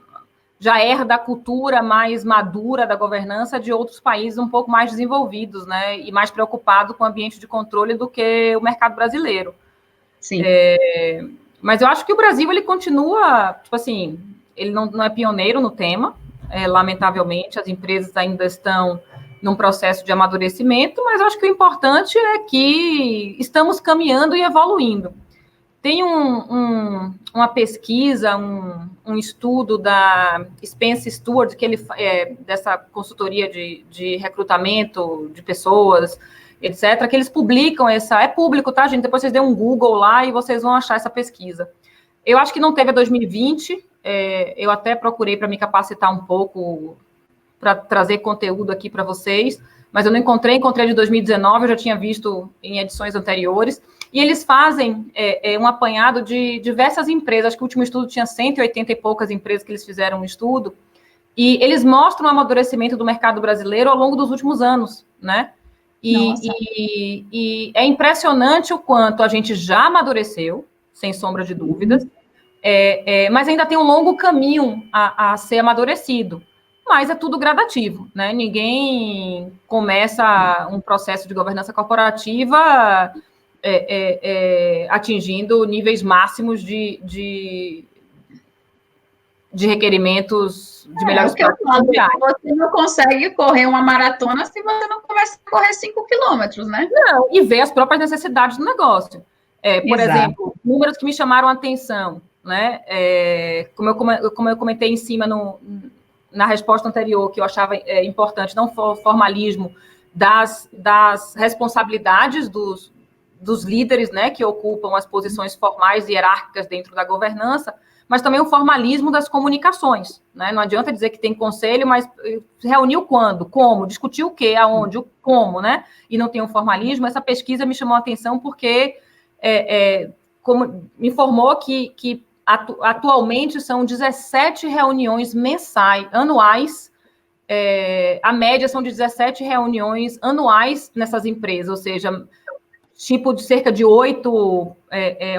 herda a cultura mais madura da governança de outros países um pouco mais desenvolvidos, né? E mais preocupado com o ambiente de controle do que o mercado brasileiro.
Sim.
Mas eu acho que o Brasil, ele continua, tipo assim, ele não é pioneiro no tema. Lamentavelmente, as empresas ainda estão num processo de amadurecimento, mas acho que o importante é que estamos caminhando e evoluindo. Tem uma pesquisa, um estudo da Spencer Stuart, que ele dessa consultoria de recrutamento de pessoas, etc., que eles publicam é público, tá, gente? Depois vocês dêem um Google lá e vocês vão achar essa pesquisa. Eu acho que não teve a 2020, eu até procurei para me capacitar um pouco, para trazer conteúdo aqui para vocês, mas eu não encontrei de 2019, eu já tinha visto em edições anteriores, e eles fazem um apanhado de diversas empresas, acho que o último estudo tinha 180 e poucas empresas que eles fizeram um estudo, e eles mostram o amadurecimento do mercado brasileiro ao longo dos últimos anos, né? E é impressionante o quanto a gente já amadureceu, sem sombra de dúvidas, Mas ainda tem um longo caminho a ser amadurecido. Mas é tudo gradativo, né? Ninguém começa um processo de governança corporativa atingindo níveis máximos de requerimentos de melhores
práticas. Você não consegue correr uma maratona se você não começa a correr 5 quilômetros, né?
Não, e ver as próprias necessidades do negócio. Por exemplo, números que me chamaram a atenção, né? Como eu comentei em cima na resposta anterior, que eu achava importante, não for formalismo das responsabilidades dos líderes, né, que ocupam as posições formais e hierárquicas dentro da governança, mas também o formalismo das comunicações, né? Não adianta dizer que tem conselho, mas reuniu quando, como, discutiu o quê, aonde, o como, né? E não tem um formalismo. Essa pesquisa me chamou a atenção porque como me informou que atualmente são 17 reuniões anuais, a média são de 17 reuniões anuais nessas empresas, ou seja, tipo de cerca de 8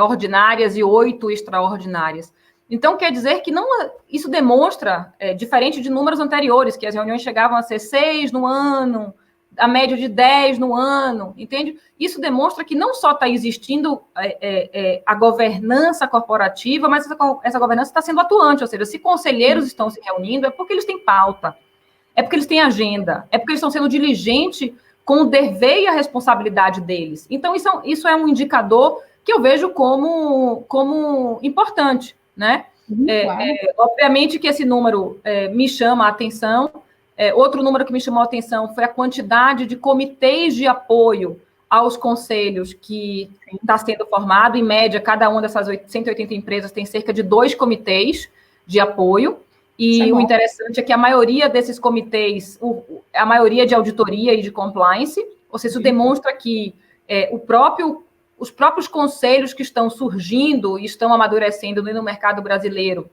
ordinárias e 8 extraordinárias. Então, quer dizer que isso demonstra, diferente de números anteriores, que as reuniões chegavam a ser 6 no ano, a média de 10 no ano, entende? Isso demonstra que não só está existindo a governança corporativa, mas essa governança está sendo atuante, ou seja, se conselheiros estão se reunindo, é porque eles têm pauta, é porque eles têm agenda, é porque eles estão sendo diligentes com o dever e a responsabilidade deles. Então, isso é um indicador que eu vejo como importante, né? Claro. Obviamente que esse número me chama a atenção. Outro número que me chamou a atenção foi a quantidade de comitês de apoio aos conselhos que está sendo formado. Em média, cada uma dessas 180 empresas tem cerca de 2 comitês de apoio. E o interessante é que a maioria desses comitês, a maioria de auditoria e de compliance, ou seja, isso demonstra que os próprios conselhos que estão surgindo e estão amadurecendo no mercado brasileiro,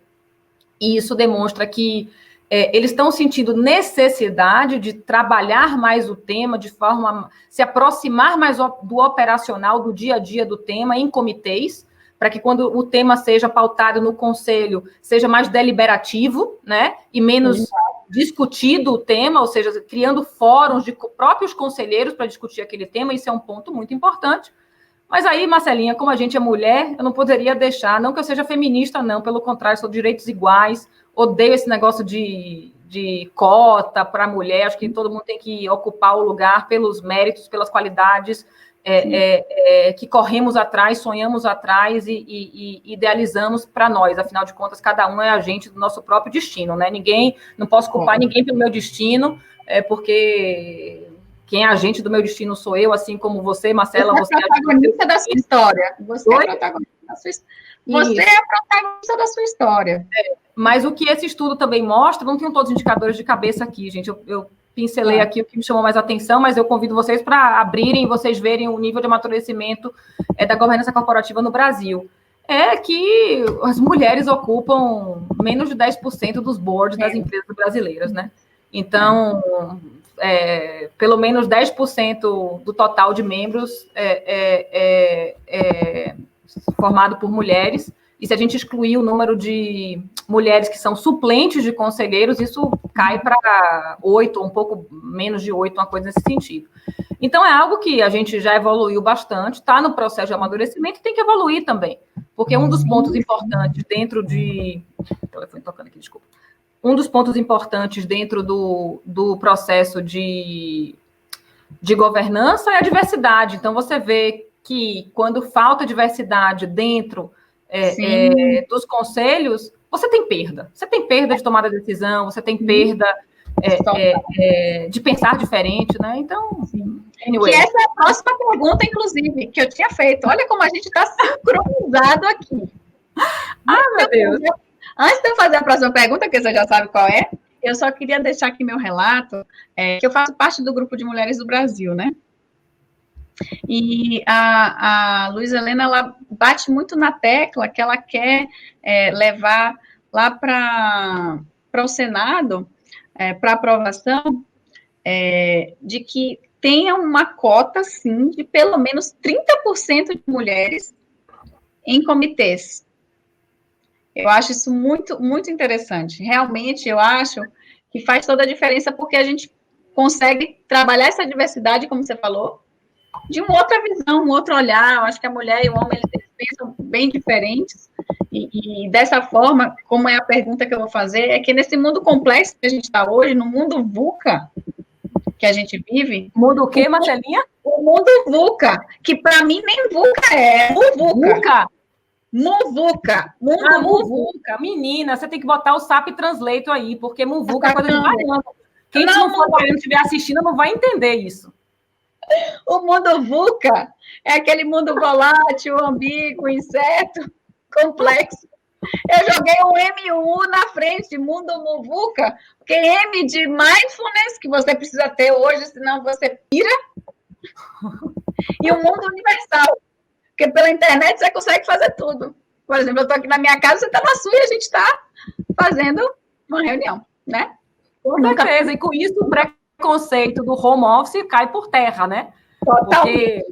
e isso demonstra que eles estão sentindo necessidade de trabalhar mais o tema, de forma a se aproximar mais do operacional, do dia a dia do tema, em comitês, para que quando o tema seja pautado no conselho, seja mais deliberativo, né, e menos discutido o tema, ou seja, criando fóruns de próprios conselheiros para discutir aquele tema. Isso é um ponto muito importante. Mas aí, Marcelinha, como a gente é mulher, eu não poderia deixar, não que eu seja feminista, não, pelo contrário, sou de direitos iguais, odeio esse negócio de cota para a mulher, acho que todo mundo tem que ocupar o lugar pelos méritos, pelas qualidades que corremos atrás, sonhamos atrás e idealizamos para nós. Afinal de contas, cada um é agente do nosso próprio destino, né? Não posso culpar ninguém pelo meu destino, porque quem é agente do meu destino sou eu, assim como você, Marcela.
Você é a protagonista da sua história. Você é a protagonista da sua história.
Mas o que esse estudo também mostra, não tenho todos os indicadores de cabeça aqui, gente. Eu pincelei aqui o que me chamou mais atenção, mas eu convido vocês para abrirem e vocês verem o nível de amadurecimento da governança corporativa no Brasil. É que as mulheres ocupam menos de 10% dos boards das empresas brasileiras, né? Então, pelo menos 10% do total de membros formado por mulheres. E se a gente excluir o número de mulheres que são suplentes de conselheiros, isso cai para 8, ou um pouco menos de 8, uma coisa nesse sentido. Então, é algo que a gente já evoluiu bastante, está no processo de amadurecimento e tem que evoluir também. Porque um dos pontos importantes dentro de... O telefone tocando aqui, desculpa. Um dos pontos importantes dentro do processo de governança é a diversidade. Então, você vê que quando falta diversidade dentro dos conselhos, você tem perda. Você tem perda de tomada de decisão, você tem perda de pensar diferente, né? Então,
anyway. Que essa é a próxima pergunta, inclusive, que eu tinha feito. Olha como a gente está sincronizado aqui.
Meu Deus.
Antes de eu fazer a próxima pergunta, que você já sabe qual é, eu só queria deixar aqui meu relato, que eu faço parte do grupo de mulheres do Brasil, né? E a Luísa Helena, ela bate muito na tecla que ela quer levar lá para o Senado, para aprovação, de que tenha uma cota, sim, de pelo menos 30% de mulheres em comitês. Eu acho isso muito, muito interessante. Realmente, eu acho que faz toda a diferença porque a gente consegue trabalhar essa diversidade, como você falou, de uma outra visão, um outro olhar. Eu acho que a mulher e o homem, eles pensam bem diferentes. E dessa forma, como é a pergunta que eu vou fazer, é que nesse mundo complexo que a gente está hoje, no mundo VUCA que a gente vive...
Mundo o quê, Marcelinha?
O mundo VUCA, que para mim nem VUCA é MUVUCA. Muvuca.
Muvuca. Menina, você tem que botar o SAP Translate aí, porque Muvuca é coisa de baiano. Quem não for baiano estiver assistindo não vai entender isso.
O mundo VUCA é aquele mundo volátil, ambíguo, incerto, complexo. Eu joguei um MU na frente, mundo Muvuca, porque M de mindfulness, que você precisa ter hoje, senão você pira, e o mundo universal. Porque pela internet você consegue fazer tudo. Por exemplo, eu estou aqui na minha casa, você está na sua e a gente está fazendo uma reunião, né?
Com certeza. E com isso o preconceito do home office cai por terra, né?
Total.
Porque,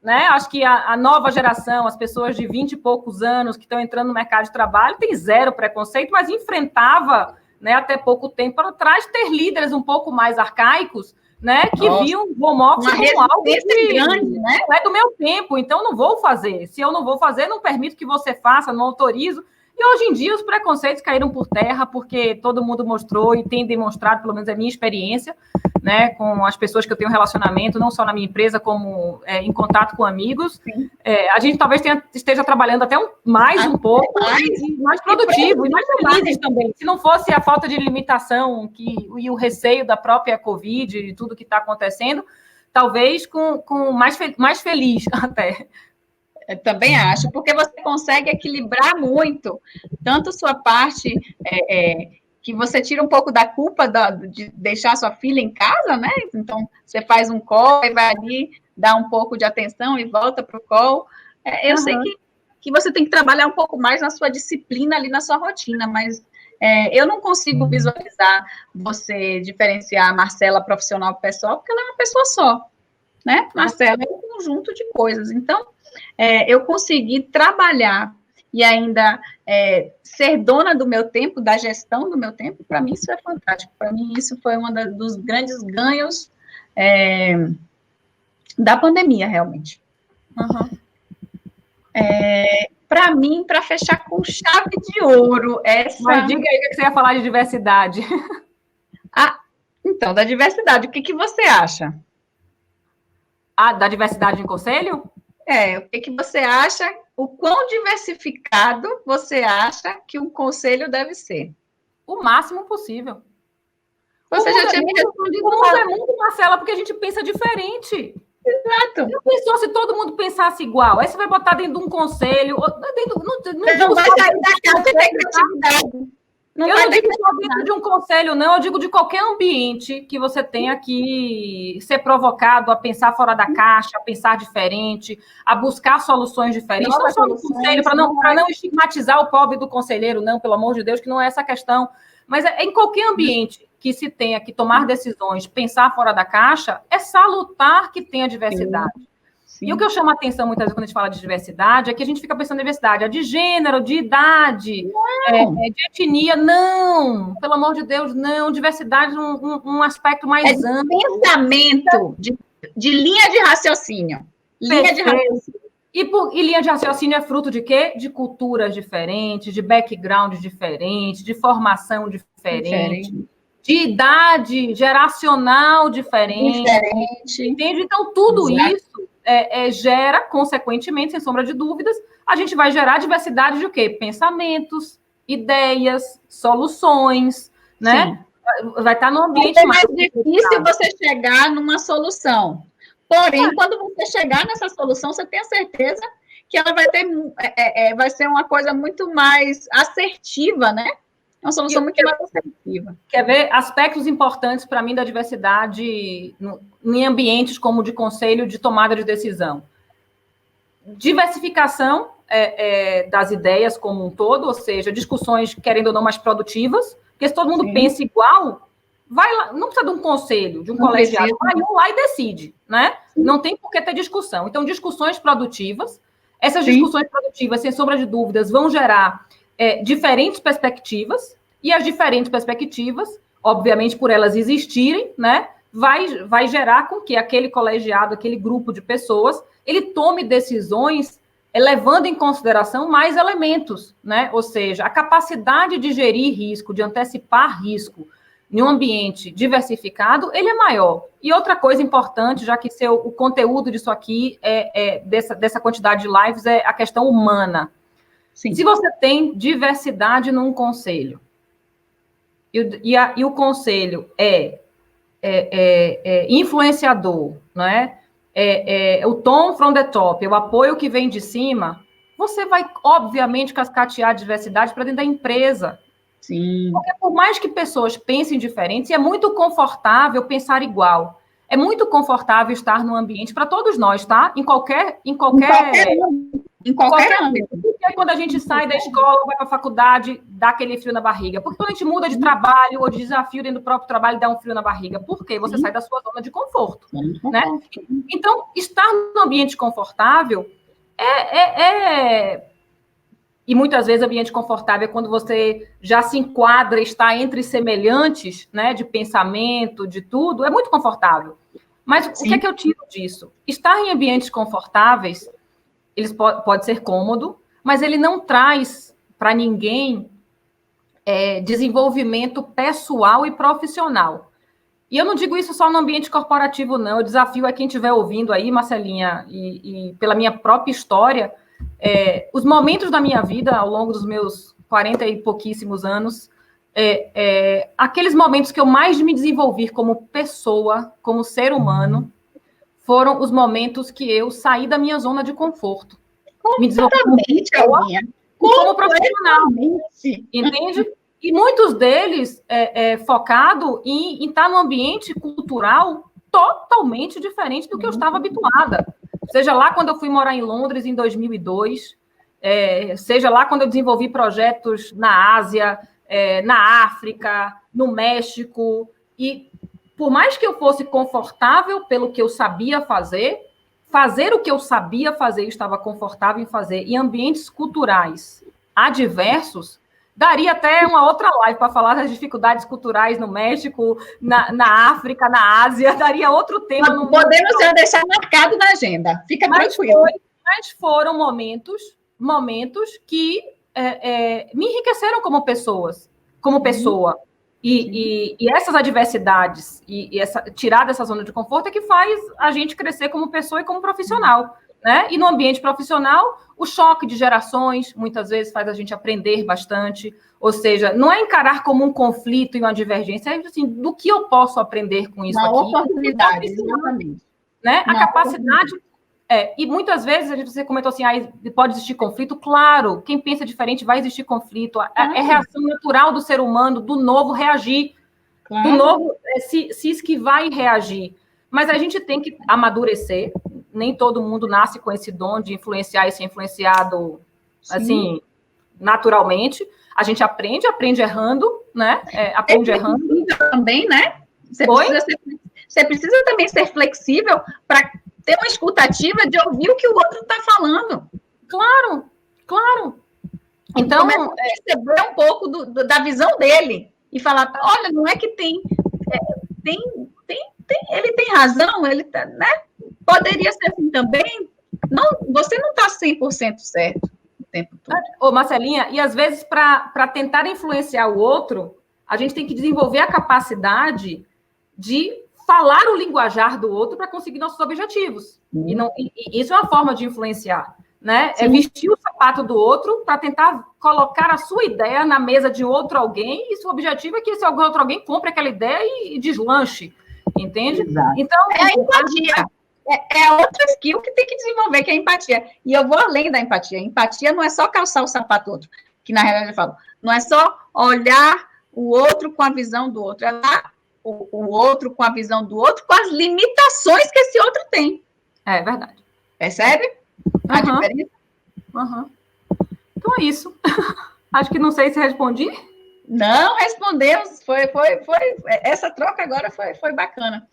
né, acho que a nova geração, as pessoas de 20 e poucos anos que estão entrando no mercado de trabalho, tem zero preconceito, mas enfrentava, né, até pouco tempo atrás, ter líderes um pouco mais arcaicos, né, que viam o home office como algo grande, né? Não é do meu tempo, então não vou fazer. Se eu não vou fazer, não permito que você faça, não autorizo. E hoje em dia os preconceitos caíram por terra, porque todo mundo mostrou e tem demonstrado, pelo menos a minha experiência, né, com as pessoas que eu tenho relacionamento, não só na minha empresa, como em contato com amigos. A gente talvez esteja trabalhando até mais um pouco, mais produtivo e mais felizes também. Se não fosse a falta de limitação e o receio da própria Covid e tudo que está acontecendo, talvez com mais feliz até.
Eu também acho, porque você consegue equilibrar muito, tanto sua parte que você tira um pouco da culpa de deixar sua filha em casa, né? Então, você faz um call e vai ali, dá um pouco de atenção e volta para o call. Eu sei que você tem que trabalhar um pouco mais na sua disciplina ali, na sua rotina, mas eu não consigo visualizar você diferenciar a Marcela profissional pessoal, porque ela é uma pessoa só, né? Marcela é um conjunto de coisas. Então, eu consegui trabalhar e ainda ser dona do meu tempo, da gestão do meu tempo, para mim isso é fantástico. Para mim isso foi um dos grandes ganhos da pandemia, realmente. Para mim, para fechar com chave de ouro,
Mas diga aí o que você ia falar de diversidade.
Então, da diversidade, o que você acha?
Da diversidade em conselho?
O que você acha, o quão diversificado você acha que um conselho deve ser?
O máximo possível.
Você já tinha me respondido.
O mundo é mundo, Marcela, porque a gente pensa diferente.
Exato.
Já pensou se todo mundo pensasse igual? Aí você vai botar dentro de um conselho...
Não vai sair da casa, tem criatividade.
Eu não digo só dentro de um conselho, não. Eu digo de qualquer ambiente que você tenha que ser provocado a pensar fora da caixa, a pensar diferente, a buscar soluções diferentes. Não só no conselho, para não estigmatizar o pobre do conselheiro, não, pelo amor de Deus, que não é essa a questão. Mas em qualquer ambiente que se tenha que tomar decisões, pensar fora da caixa, é salutar que tenha diversidade. Sim. E o que eu chamo a atenção muitas vezes quando a gente fala de diversidade é que a gente fica pensando em diversidade, de gênero, de idade, de etnia. Não, pelo amor de Deus, não. Diversidade um aspecto mais amplo.
Pensamento, de linha de raciocínio. Linha de raciocínio.
E linha de raciocínio é fruto de quê? De culturas diferentes, de background diferente, de formação diferente. De idade geracional diferente. Entende? Então, tudo isso gera, consequentemente, sem sombra de dúvidas, a gente vai gerar diversidade de o quê? Pensamentos, ideias, soluções, né? Vai estar no ambiente
mais difícil você chegar numa solução. Porém, quando você chegar nessa solução, você tem a certeza que ela vai ser uma coisa muito mais assertiva, né? Uma solução muito mais assertiva.
Quer ver aspectos importantes para mim da diversidade em ambientes como de conselho de tomada de decisão? Diversificação das ideias como um todo, ou seja, discussões, querendo ou não, mais produtivas, porque se todo mundo pensa igual, vai lá, não precisa de um conselho, de um colegiado, vai um lá e decide, né? Sim. Não tem por que ter discussão. Então, discussões produtivas, essas discussões produtivas, sem sombra de dúvidas, vão gerar diferentes perspectivas, e as diferentes perspectivas, obviamente, por elas existirem, né, vai gerar com que aquele colegiado, aquele grupo de pessoas, ele tome decisões levando em consideração mais elementos, né? Ou seja, a capacidade de gerir risco, de antecipar risco em um ambiente diversificado, ele é maior. E outra coisa importante, já que o conteúdo disso aqui dessa quantidade de lives é a questão humana. Sim. Se você tem diversidade num conselho, e o conselho é influenciador, não é? O tom from the top, o apoio que vem de cima, você vai, obviamente, cascatear a diversidade para dentro da empresa.
Sim.
Porque por mais que pessoas pensem diferentes, é muito confortável pensar igual. É muito confortável estar num ambiente, para todos nós, tá? Em qualquer âmbito. Porque quando a gente sai da escola, vai para a faculdade, dá aquele frio na barriga. Porque quando a gente muda de trabalho ou de desafio dentro do próprio trabalho, dá um frio na barriga. Por quê? Você sai da sua zona de conforto. Né? Então, estar num ambiente confortável E muitas vezes ambiente confortável é quando você já se enquadra, está entre semelhantes, né, de pensamento, de tudo, é muito confortável. Mas Sim. O que é que eu tiro disso? Estar em ambientes confortáveis, eles pode ser cômodo, mas ele não traz para ninguém desenvolvimento pessoal e profissional. E eu não digo isso só no ambiente corporativo, não. O desafio é quem estiver ouvindo aí, Marcelinha, e pela minha própria história, os momentos da minha vida, ao longo dos meus 40 e pouquíssimos anos, aqueles momentos que eu mais me desenvolvi como pessoa, como ser humano, foram os momentos que eu saí da minha zona de conforto. Me desenvolvi como profissional. Entende? E muitos deles focado em estar num ambiente cultural totalmente diferente do que eu estava habituada. Seja lá quando eu fui morar em Londres em 2002, seja lá quando eu desenvolvi projetos na Ásia, na África, no México. E por mais que eu fosse confortável pelo que eu sabia fazer o que eu sabia fazer, eu estava confortável em fazer, em ambientes culturais adversos, daria até uma outra live para falar das dificuldades culturais no México, na África, na Ásia, daria outro tema.
Podemos já deixar marcado na agenda, fica tranquilo.
Mas foram momentos que me enriqueceram como pessoa. E essas adversidades, tirar dessa zona de conforto é que faz a gente crescer como pessoa e como profissional. Né? E no ambiente profissional, o choque de gerações muitas vezes faz a gente aprender bastante, ou seja, não é encarar como um conflito e uma divergência, é assim, do que eu posso aprender com isso
uma
aqui.
Oportunidade, exatamente.
Né? A capacidade... e muitas vezes, você comentou assim, pode existir conflito, claro, quem pensa diferente vai existir conflito, é reação natural do ser humano, do novo reagir, do novo se esquivar e reagir. Mas a gente tem que amadurecer, nem todo mundo nasce com esse dom de influenciar e ser influenciado, assim, naturalmente. A gente aprende errando, né? Aprende errando.
Também, né? Você precisa também ser flexível para ter uma escutativa de ouvir o que o outro está falando.
Claro. Então,
perceber um pouco da visão dele e falar, olha, não é que ele tem razão, ele tá, né? Poderia ser assim também. Não, você não está 100% certo o tempo todo.
Ô, Marcelinha, e às vezes, para tentar influenciar o outro, a gente tem que desenvolver a capacidade de falar o linguajar do outro para conseguir nossos objetivos. E isso é uma forma de influenciar. Né? É vestir o sapato do outro para tentar colocar a sua ideia na mesa de outro alguém, e seu objetivo é que esse outro alguém compre aquela ideia e deslanche, entende?
Exato.
Então,
é a empatia. É outra skill que tem que desenvolver, que é a empatia. E eu vou além da empatia. A empatia não é só calçar o sapato do outro, que na realidade eu falo, não é só olhar o outro com a visão do outro, é lá o outro com a visão do outro, com as limitações que esse outro tem.
É verdade.
Percebe? A diferença?
Então é isso. Acho que não sei se respondi.
Não, respondemos. Foi essa troca agora foi bacana.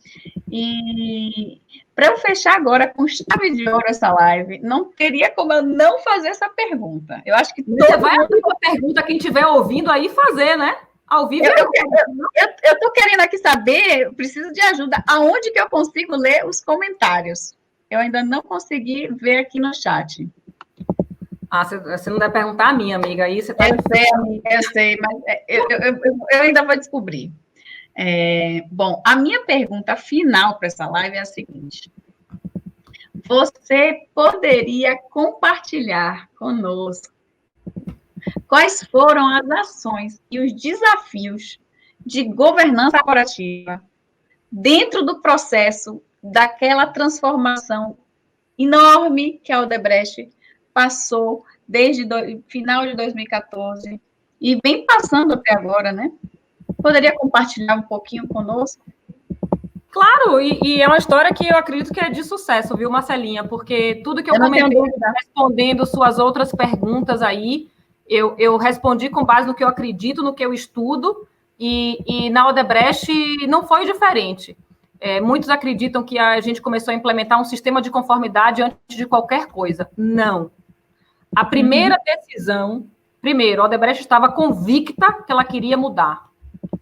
E Para eu fechar agora com chave de ouro essa live, não teria como eu não fazer essa pergunta. Eu acho que
você vai abrir uma pergunta, quem estiver ouvindo aí fazer, né? Ao vivo.
Eu estou querendo aqui saber, eu preciso de ajuda, aonde que eu consigo ler os comentários? Eu ainda não consegui ver aqui no chat.
Você não deve perguntar a mim, amiga. Aí você tá...
Eu sei, mas eu ainda vou descobrir. Bom, a minha pergunta final para essa live é a seguinte: você poderia compartilhar conosco quais foram as ações e os desafios de governança corporativa dentro do processo daquela transformação enorme que a Odebrecht passou desde final de 2014 e vem passando até agora, né? Poderia compartilhar um pouquinho conosco?
Claro, e é uma história que eu acredito que é de sucesso, viu, Marcelinha? Porque tudo que eu comentei, respondendo suas outras perguntas aí, eu respondi com base no que eu acredito, no que eu estudo, e na Odebrecht não foi diferente. Muitos acreditam que a gente começou a implementar um sistema de conformidade antes de qualquer coisa. Não. A primeira decisão, primeiro, a Odebrecht estava convicta que ela queria mudar.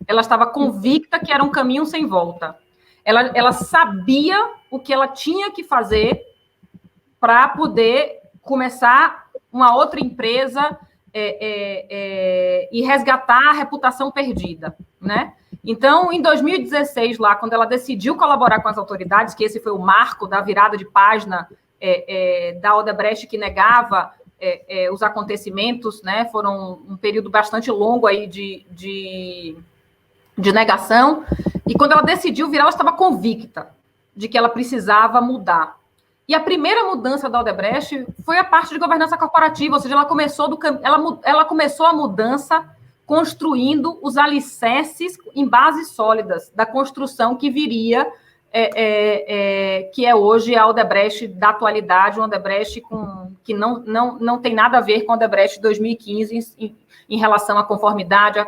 Ela estava convicta que era um caminho sem volta. Ela sabia o que ela tinha que fazer para poder começar uma outra empresa e resgatar a reputação perdida, né? Então, em 2016, lá, quando ela decidiu colaborar com as autoridades, que esse foi o marco da virada de página da Odebrecht, que negava os acontecimentos, né? Foram um período bastante longo aí de negação, e quando ela decidiu virar, ela estava convicta de que ela precisava mudar. E a primeira mudança da Odebrecht foi a parte de governança corporativa, ou seja, ela começou a mudança construindo os alicerces em bases sólidas da construção que viria, que é hoje a Odebrecht da atualidade, uma Odebrecht que não tem nada a ver com a Odebrecht de 2015 em relação à conformidade,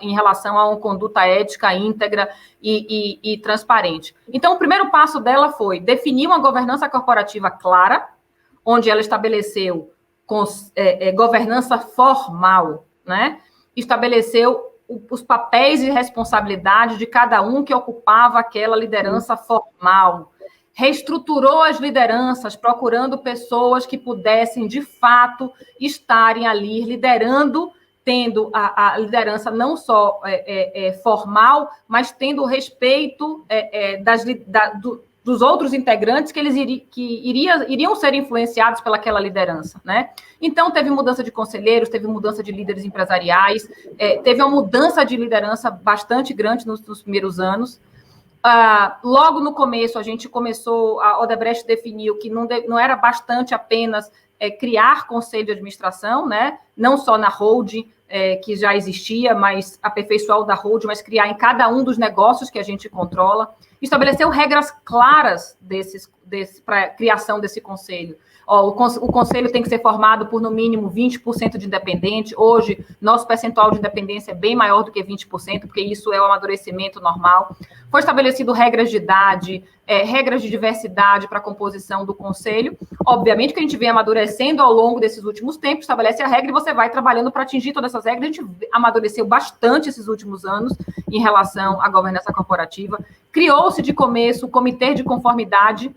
em relação a uma conduta ética íntegra e transparente. Então, o primeiro passo dela foi definir uma governança corporativa clara, onde ela estabeleceu governança formal, né? Estabeleceu os papéis e responsabilidades de cada um que ocupava aquela liderança formal, reestruturou as lideranças, procurando pessoas que pudessem, de fato, estarem ali liderando, tendo a liderança não só formal, mas tendo o respeito dos outros integrantes que iriam ser influenciados pelaquela liderança, né? Então, teve mudança de conselheiros, teve mudança de líderes empresariais, teve uma mudança de liderança bastante grande nos primeiros anos. Logo no começo, a Odebrecht definiu que não era bastante apenas criar conselho de administração, né? Não só na holding, que já existia, mas aperfeiçoar o da holding, mas criar em cada um dos negócios que a gente controla. Estabeleceu regras claras para a criação desse conselho. O conselho tem que ser formado por, no mínimo, 20% de independente. Hoje, nosso percentual de independência é bem maior do que 20%, porque isso é o amadurecimento normal. Foi estabelecido regras de idade, regras de diversidade para a composição do conselho. Obviamente que a gente vem amadurecendo ao longo desses últimos tempos, estabelece a regra e você vai trabalhando para atingir todas essas regras. A gente amadureceu bastante esses últimos anos em relação à governança corporativa. Criou-se de começo o Comitê de Conformidade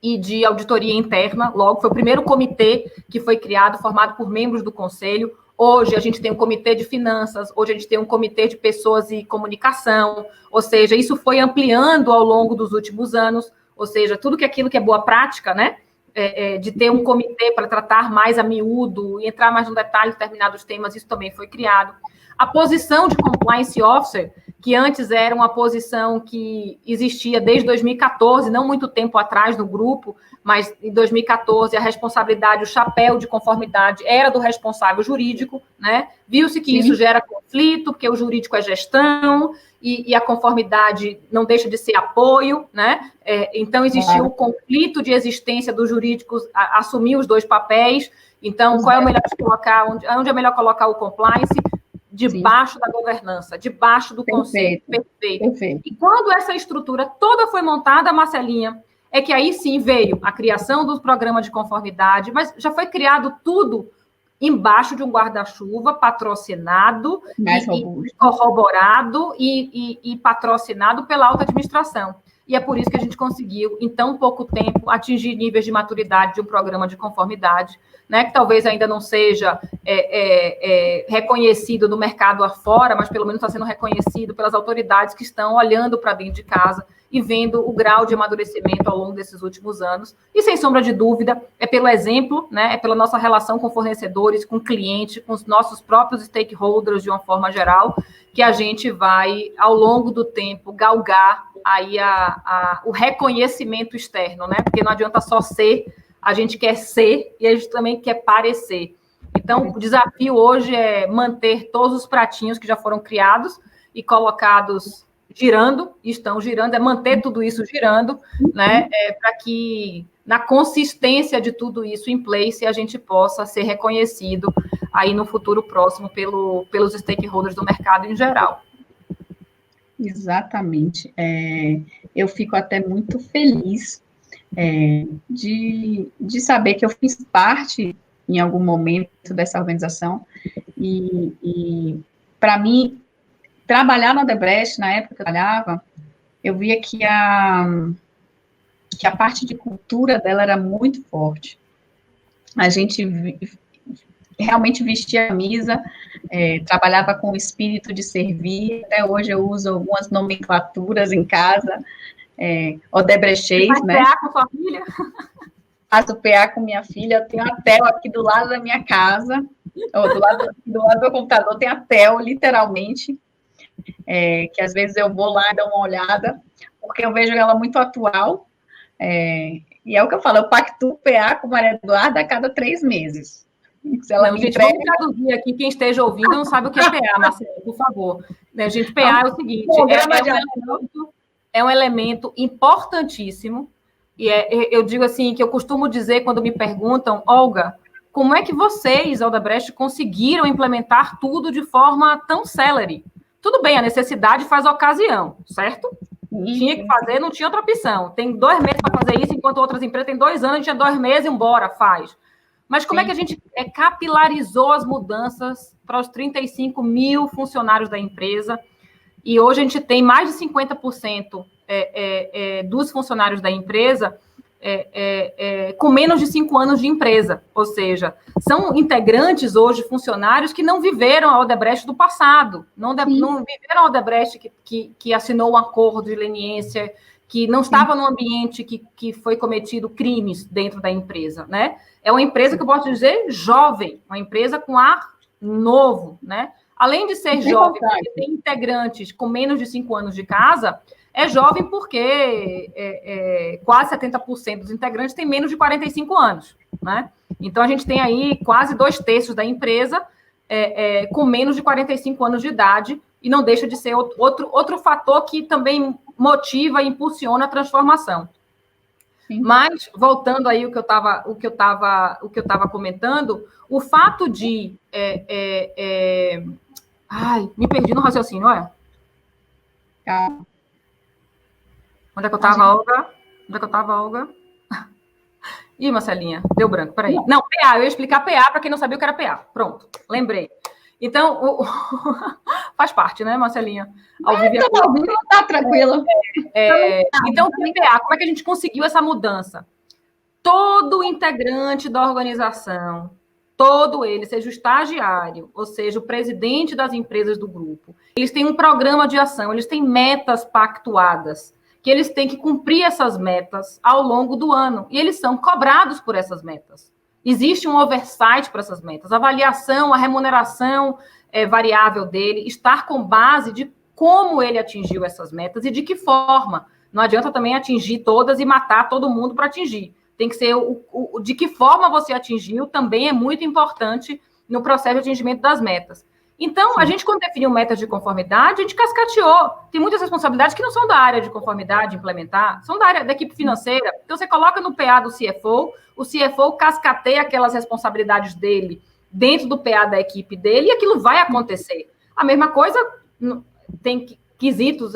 e de Auditoria Interna, logo, foi o primeiro comitê que foi criado, formado por membros do Conselho. Hoje a gente tem um comitê de finanças, hoje a gente tem um comitê de pessoas e comunicação, ou seja, isso foi ampliando ao longo dos últimos anos, ou seja, tudo aquilo que é boa prática, né, de ter um comitê para tratar mais a miúdo e entrar mais no detalhe de determinados temas, isso também foi criado. A posição de Compliance Officer, que antes era uma posição que existia desde 2014, não muito tempo atrás no grupo, mas em 2014 a responsabilidade, o chapéu de conformidade era do responsável jurídico, né? Viu-se que isso gera conflito, porque o jurídico é gestão e a conformidade não deixa de ser apoio, né? Então existiu o conflito de existência dos jurídicos assumir os dois papéis. Então, qual é o melhor colocar? Onde é melhor colocar o compliance? Debaixo da governança, debaixo do conselho. Perfeito. E quando essa estrutura toda foi montada, Marcelinha, é que aí sim veio a criação do programa de conformidade, mas já foi criado tudo embaixo de um guarda-chuva patrocinado, e corroborado e patrocinado pela alta administração. E é por isso que a gente conseguiu, em tão pouco tempo, atingir níveis de maturidade de um programa de conformidade, né, que talvez ainda não seja reconhecido no mercado afora, mas pelo menos está sendo reconhecido pelas autoridades que estão olhando para dentro de casa e vendo o grau de amadurecimento ao longo desses últimos anos. E, sem sombra de dúvida, é pelo exemplo, né, é pela nossa relação com fornecedores, com cliente, com os nossos próprios stakeholders, de uma forma geral, que a gente vai, ao longo do tempo, galgar aí o reconhecimento externo, né? Porque não adianta só ser, a gente quer ser e a gente também quer parecer. Então, o desafio hoje é manter todos os pratinhos que já foram criados e colocados girando, estão girando, é manter tudo isso girando, né? Para que, na consistência de tudo isso em place, a gente possa ser reconhecido aí no futuro próximo pelos stakeholders do mercado em geral.
Exatamente. Eu fico até muito feliz de saber que eu fiz parte, em algum momento, dessa organização, e para mim, trabalhar na Odebrecht, na época que eu trabalhava, eu via que a parte de cultura dela era muito forte. A gente realmente vestia a camisa, trabalhava com o espírito de servir. Até hoje eu uso algumas nomenclaturas em casa, Odebrechtês, né?
Faz PA com sua filha?
Faço PA com minha filha, eu tenho a TEL aqui do lado da minha casa, do lado do meu computador tem a TEL, literalmente, que às vezes eu vou lá e dou uma olhada, porque eu vejo ela muito atual, e é o que eu falo, eu pactuo PA com Maria Eduarda a cada 3 meses.
Se ela gente, entrega... vamos traduzir aqui, quem esteja ouvindo não sabe o que é PA, Marcelo, por favor. Gente, PA é o seguinte, é um elemento importantíssimo, e eu digo assim, que eu costumo dizer quando me perguntam, Olga, como é que vocês, Odebrecht, conseguiram implementar tudo de forma tão célere? Tudo bem, a necessidade faz a ocasião, certo? Tinha que fazer, não tinha outra opção. Tem 2 meses para fazer isso, enquanto outras empresas têm 2 anos, a gente tinha 2 meses e embora, faz. Mas como é que a gente capilarizou as mudanças para os 35 mil funcionários da empresa? E hoje a gente tem mais de 50% dos funcionários da empresa com menos de 5 anos de empresa. Ou seja, são integrantes hoje, funcionários que não viveram a Odebrecht do passado, não viveram a Odebrecht que assinou um acordo de leniência, que não estava num ambiente que foi cometido crimes dentro da empresa, né? É uma empresa que eu posso dizer jovem, uma empresa com ar novo, né? Além de ser jovem, porque tem integrantes com menos de 5 anos de casa, é jovem porque quase 70% dos integrantes têm menos de 45 anos, né? Então, a gente tem aí quase 2/3 da empresa com menos de 45 anos de idade, e não deixa de ser outro fator que também motiva e impulsiona a transformação. Sim. Mas, voltando aí o que eu estava comentando, o fato de... Ai, me perdi no raciocínio, olha. Onde é que eu estava, Olga? Onde é que eu estava, Olga? Ih, Marcelinha, deu branco, peraí. Não, PA, eu ia explicar PA para quem não sabia o que era PA. Pronto, lembrei. Então, faz parte, né, Marcelinha?
Tá tranquila.
Então, PA, como é que a gente conseguiu essa mudança? Todo integrante da organização, todo ele, seja o estagiário, ou seja, o presidente das empresas do grupo, eles têm um programa de ação, eles têm metas pactuadas, que eles têm que cumprir essas metas ao longo do ano, e eles são cobrados por essas metas. Existe um oversight para essas metas, a avaliação, a remuneração variável dele, estar com base de como ele atingiu essas metas e de que forma. Não adianta também atingir todas e matar todo mundo para atingir. Tem que ser de que forma você atingiu, também é muito importante no processo de atingimento das metas. Então, sim, a gente, quando definiu metas de conformidade, a gente cascateou. Tem muitas responsabilidades que não são da área de conformidade implementar, são da área da equipe financeira. Então, você coloca no PA do CFO, o CFO cascateia aquelas responsabilidades dele dentro do PA da equipe dele, e aquilo vai acontecer. A mesma coisa quesitos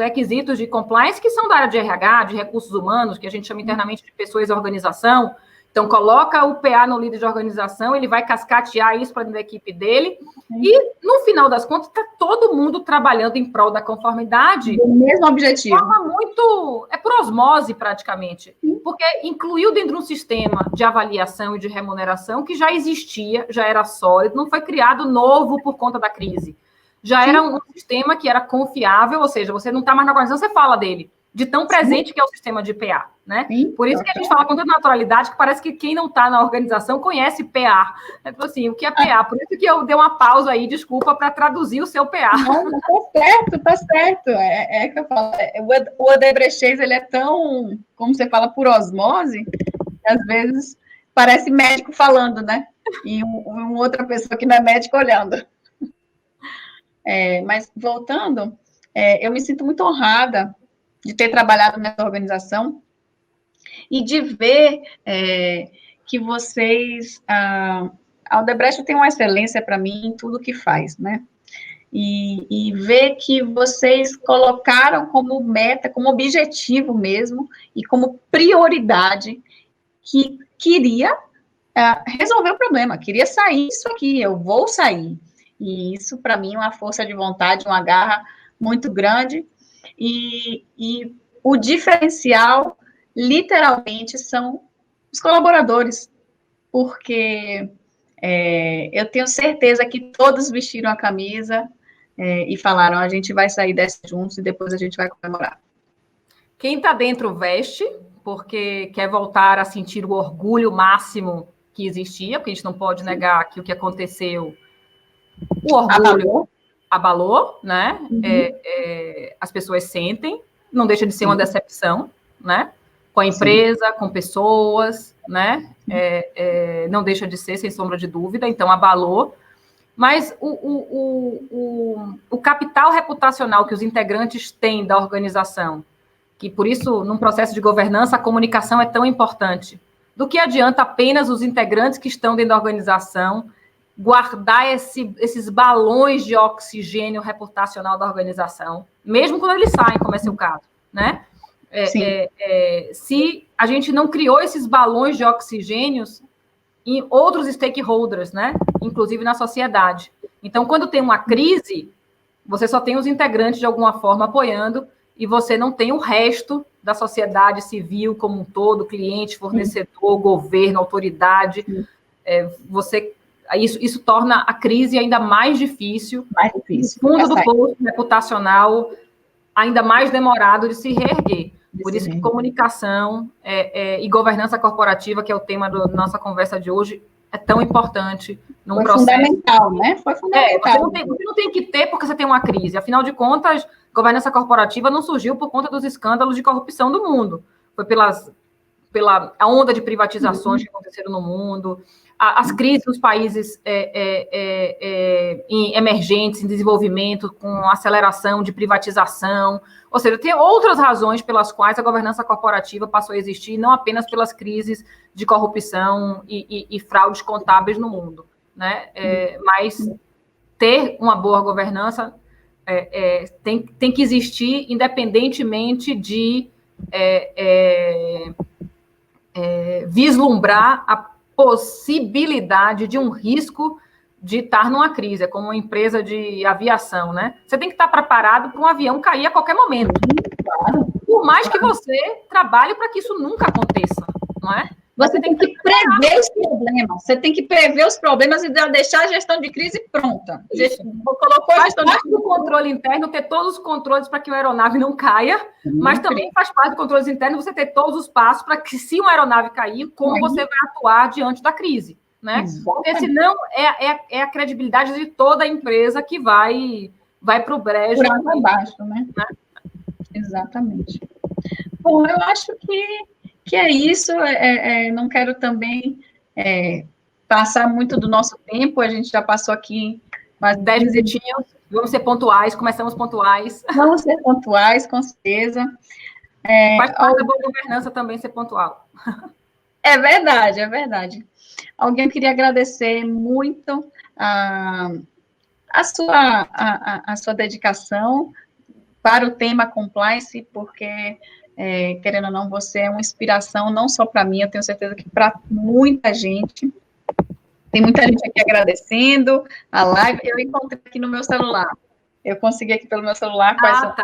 de compliance que são da área de RH, de recursos humanos, que a gente chama internamente de pessoas e organização. Então, coloca o PA no líder de organização, ele vai cascatear isso para dentro da equipe dele, e, no final das contas, está todo mundo trabalhando em prol da conformidade.
O mesmo objetivo.
De forma muito... É por osmose, praticamente. Porque incluiu dentro de um sistema de avaliação e de remuneração que já existia, já era sólido, não foi criado novo por conta da crise. Já era um sistema que era confiável, ou seja, você não está mais na organização, você fala dele. De tão presente que é o sistema de PA, né? Por isso que a gente fala com tanta naturalidade, que parece que quem não está na organização conhece PA. Então, assim, o que é PA? Por isso que eu dei uma pausa aí, desculpa, para traduzir o seu PA.
Não, tá certo. É que eu falo, o Odebrechtês, ele é tão, como você fala, por osmose, que às vezes parece médico falando, né? E uma outra pessoa que não é médico olhando. Mas, voltando, eu me sinto muito honrada de ter trabalhado nessa organização e de ver que vocês... A Odebrecht tem uma excelência para mim em tudo que faz, né? E ver que vocês colocaram como meta, como objetivo mesmo, e como prioridade, que queria resolver o problema, queria sair isso aqui, eu vou sair. E isso, para mim, é uma força de vontade, uma garra muito grande. E o diferencial, literalmente, são os colaboradores, porque eu tenho certeza que todos vestiram a camisa e falaram, a gente vai sair dessa juntos e depois a gente vai comemorar.
Quem está dentro veste, porque quer voltar a sentir o orgulho máximo que existia, porque a gente não pode negar que o que aconteceu, o orgulho abalou, né? As pessoas sentem, não deixa de ser uma decepção, né? Com a empresa, com pessoas, né? Não deixa de ser, sem sombra de dúvida, então abalou. Mas o capital reputacional que os integrantes têm da organização, que por isso, num processo de governança, a comunicação é tão importante. Do que adianta apenas os integrantes que estão dentro da organização guardar esses balões de oxigênio reputacional da organização, mesmo quando eles saem, como é seu caso, né? Se a gente não criou esses balões de oxigênios em outros stakeholders, né? Inclusive na sociedade. Então, quando tem uma crise, você só tem os integrantes de alguma forma apoiando e você não tem o resto da sociedade civil como um todo, cliente, fornecedor, governo, autoridade. Isso torna a crise ainda mais difícil. O fundo do poço reputacional ainda mais demorado de se reerguer. Por isso que comunicação e governança corporativa, que é o tema da nossa conversa de hoje, é tão importante num processo.
Foi fundamental, né? Foi fundamental.
Você não tem que ter porque você tem uma crise. Afinal de contas, governança corporativa não surgiu por conta dos escândalos de corrupção do mundo. Foi pela onda de privatizações que aconteceram no mundo, as crises nos países emergentes, em desenvolvimento, com aceleração de privatização. Ou seja, tem outras razões pelas quais a governança corporativa passou a existir, não apenas pelas crises de corrupção e fraudes contábeis no mundo, né? Mas ter uma boa governança tem que existir independentemente de vislumbrar a possibilidade de um risco de estar numa crise, como uma empresa de aviação, né? Você tem que estar preparado para um avião cair a qualquer momento. Claro. Por mais que você trabalhe para que isso nunca aconteça, não é?
Você tem que prever os problemas. Você tem que prever os problemas e deixar a gestão de crise pronta.
Colocou a gestão do controle interno, ter todos os controles para que uma aeronave não caia, mas também faz parte do controle interno você ter todos os passos para que, se uma aeronave cair, como você vai atuar diante da crise, né? Porque senão é a credibilidade de toda a empresa que vai para o brejo.
Por água abaixo, né? Exatamente. Bom, eu acho que é isso. Não quero também passar muito do nosso tempo. A gente já passou aqui mais
10 minutinhos. Vamos ser pontuais, começamos pontuais.
Vamos ser pontuais, com certeza.
Faz parte da boa governança também ser pontual.
É verdade. Alguém queria agradecer muito a sua dedicação, para o tema compliance, porque, querendo ou não, você é uma inspiração não só para mim, eu tenho certeza que para muita gente. Tem muita gente aqui agradecendo a live. Eu encontrei aqui no meu celular. Eu consegui aqui pelo meu celular.
Tá.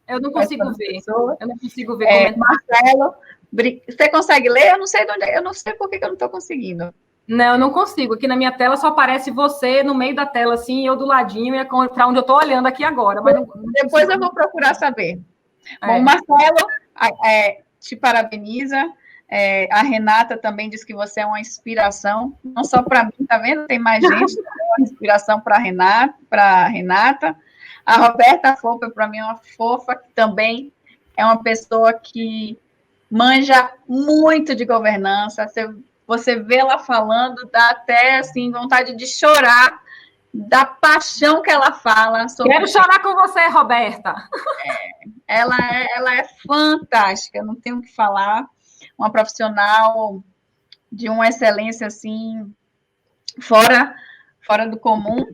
Eu não consigo ver. Eu não consigo ver.
Marcelo, você consegue ler? Eu não sei de onde. Eu não sei por que eu não estou conseguindo.
Não, eu não consigo. Aqui na minha tela só aparece você no meio da tela, assim, e eu do ladinho, e é para onde eu estou olhando aqui agora. Mas
depois eu vou procurar saber. Bom, Marcelo, te parabeniza. A Renata também diz que você é uma inspiração, não só para mim, tá vendo? Tem mais gente, uma inspiração para Renata. A Roberta Fofa, para mim, é uma fofa, que também é uma pessoa que manja muito de governança. Você vê ela falando, dá até, assim, vontade de chorar da paixão que ela fala.
Quero chorar com você, Roberta.
Ela é fantástica, não tenho o que falar. Uma profissional de uma excelência, assim, fora do comum.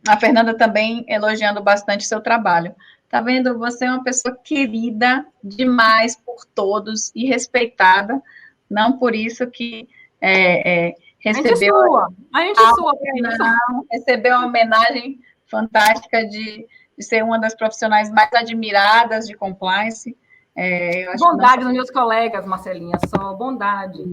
A Fernanda também elogiando bastante seu trabalho. Tá vendo? Você é uma pessoa querida demais por todos e respeitada, não por isso que recebeu...
A gente sua.
Recebeu uma homenagem fantástica de ser uma das profissionais mais admiradas de compliance.
Bondade dos meus colegas, Marcelinha, só bondade.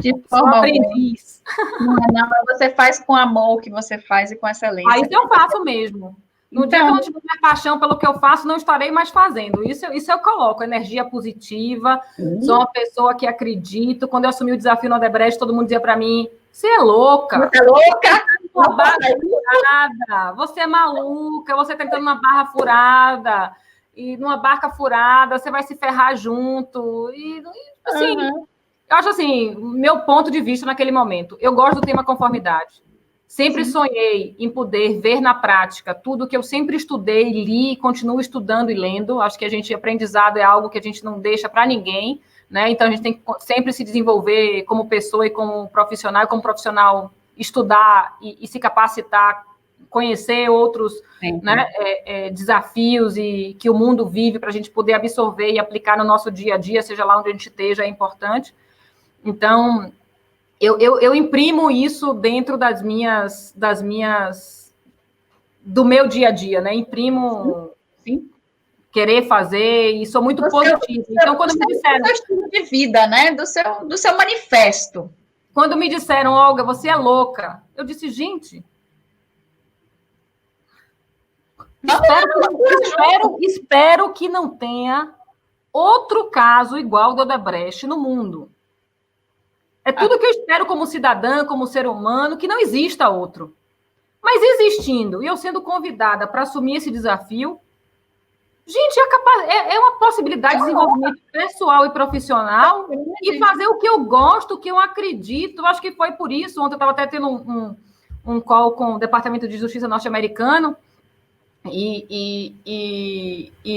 De forma aprendiz. Não, você faz com amor o que você faz e com excelência.
Isso eu faço mesmo. No dia que eu não tiver minha paixão pelo que eu faço, não estarei mais fazendo. Isso eu coloco, energia positiva, sou uma pessoa que acredito. Quando eu assumi o desafio no Odebrecht, todo mundo dizia para mim, você é louca.
Você é louca?
Uma barra furada. Você é maluca, você está entrando numa barra furada. E numa barca furada, você vai se ferrar junto. E assim, eu acho assim, meu ponto de vista naquele momento, eu gosto do tema conformidade. Sempre sonhei em poder ver na prática tudo que eu sempre estudei, li, continuo estudando e lendo. Acho que aprendizado é algo que a gente não deixa para ninguém, né? Então a gente tem que sempre se desenvolver como pessoa e como profissional, estudar e se capacitar, conhecer outros desafios e que o mundo vive para a gente poder absorver e aplicar no nosso dia a dia, seja lá onde a gente esteja, é importante. Então, eu imprimo isso dentro do meu dia a dia, né? Imprimo, querer fazer e sou muito positiva. Então, quando me disseram...
Do seu estilo de vida, né? Do seu manifesto.
Quando me disseram, Olga, você é louca, eu disse, gente... Espero que não tenha outro caso igual do Odebrecht no mundo. É tudo que eu espero como cidadã, como ser humano, que não exista outro. Mas existindo, e eu sendo convidada para assumir esse desafio, gente, é uma possibilidade de desenvolvimento pessoal e profissional e fazer o que eu gosto, o que eu acredito. Acho que foi por isso. Ontem eu estava até tendo um call com o Departamento de Justiça norte-americano, e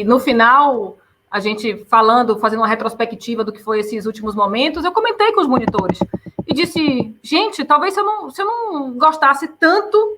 no final, a gente fazendo uma retrospectiva do que foi esses últimos momentos, eu comentei com os monitores e disse, gente, talvez se eu não gostasse tanto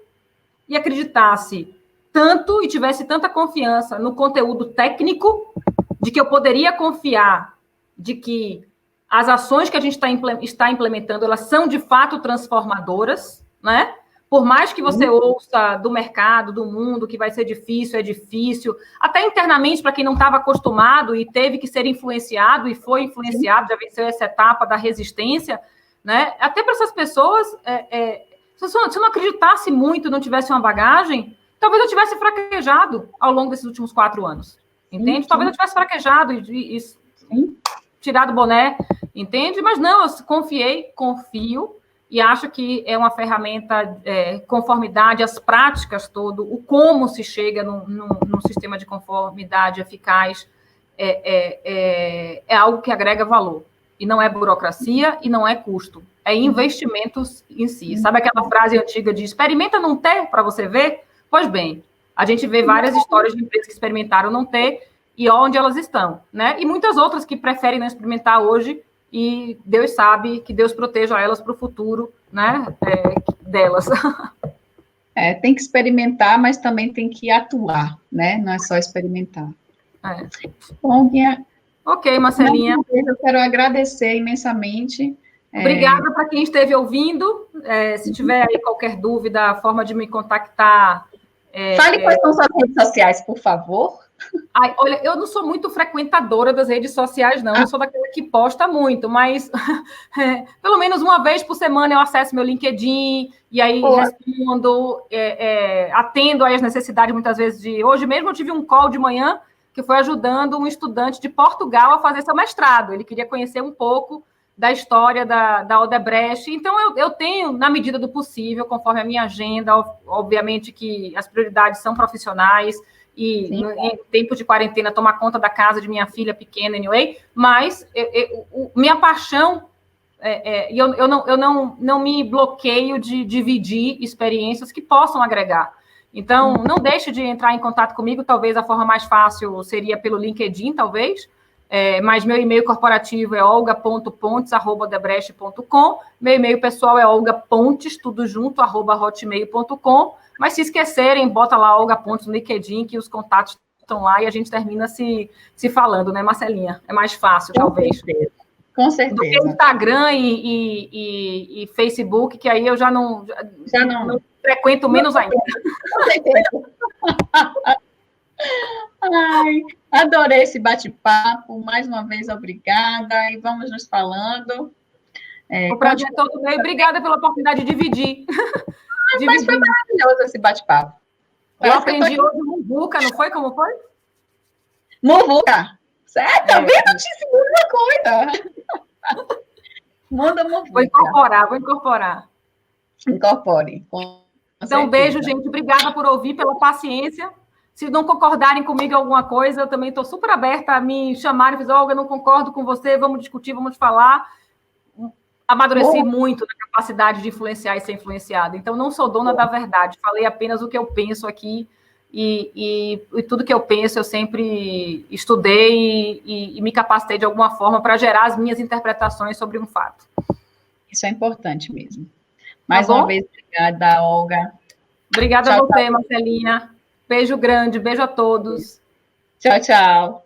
e acreditasse tanto e tivesse tanta confiança no conteúdo técnico, de que eu poderia confiar de que as ações que a gente está implementando, elas são de fato transformadoras, né? Por mais que você ouça do mercado, do mundo, que vai ser difícil, é difícil, até internamente, para quem não estava acostumado e teve que ser influenciado, e foi influenciado, já venceu essa etapa da resistência, né? Até para essas pessoas, se eu não acreditasse muito, não tivesse uma bagagem, talvez eu tivesse fraquejado ao longo desses últimos 4 anos, entende? Talvez eu tivesse fraquejado e tirado o boné, entende? Mas não, eu confio, e acho que é uma ferramenta, conformidade, as práticas todo, o como se chega num sistema de conformidade eficaz, é algo que agrega valor. E não é burocracia e não é custo. É investimentos em si. Sabe aquela frase antiga de experimenta não ter para você ver? Pois bem, a gente vê várias histórias de empresas que experimentaram não ter e onde elas estão, né? E muitas outras que preferem não experimentar hoje, e Deus sabe que Deus proteja elas para o futuro, né, delas.
Tem que experimentar, mas também tem que atuar, né? Não é só experimentar. Bom,
ok, Marcelinha.
Eu quero agradecer imensamente.
Obrigada para quem esteve ouvindo. Se tiver aí qualquer dúvida, a forma de me contactar.
Fale quais são suas redes sociais, por favor.
Olha, eu não sou muito frequentadora das redes sociais, não. Eu sou daquela que posta muito, mas pelo menos uma vez por semana eu acesso meu LinkedIn e aí respondo, atendo aí as necessidades muitas vezes de... Hoje mesmo eu tive um call de manhã que foi ajudando um estudante de Portugal a fazer seu mestrado. Ele queria conhecer um pouco da história da Odebrecht. Então, eu tenho, na medida do possível, conforme a minha agenda, obviamente que as prioridades são profissionais, e em tempo de quarentena tomar conta da casa de minha filha pequena, anyway, mas minha paixão, eu não me bloqueio de dividir experiências que possam agregar. Então, não deixe de entrar em contato comigo, talvez a forma mais fácil seria pelo LinkedIn, talvez, mas meu e-mail corporativo é olga.pontes@odebrecht.com, meu e-mail pessoal é olgapontes, tudo junto, @hotmail.com. Mas se esquecerem, bota lá Olga Pontes no LinkedIn, que os contatos estão lá e a gente termina se falando, né, Marcelinha? É mais fácil, talvez.
Com certeza.
Do que Instagram e Facebook, que aí eu já não frequento menos ainda.
Com certeza. Ai, adorei esse bate-papo. Mais uma vez, obrigada. E vamos nos falando.
O prazer é todo meu. Obrigada pela oportunidade de dividir.
Mas foi maravilhoso esse bate-papo.
Eu aprendi hoje Muvuca, não foi? Como foi?
Muvuca. Certo? Também não te ensino uma coisa. Manda Muvuca.
Vou incorporar.
Incorpore.
Então, beijo, gente. Obrigada por ouvir, pela paciência. Se não concordarem comigo em alguma coisa, eu também estou super aberta a me chamarem e dizer, Olga, não concordo com você, vamos discutir, vamos falar. Amadureci muito na capacidade de influenciar e ser influenciada. Então, não sou dona da verdade. Falei apenas o que eu penso aqui. E tudo que eu penso, eu sempre estudei e me capacitei de alguma forma para gerar as minhas interpretações sobre um fato.
Isso é importante mesmo. Mais uma vez, obrigada, Olga.
Obrigada a você, Marcelinha. Beijo grande, beijo a todos.
Tchau, tchau.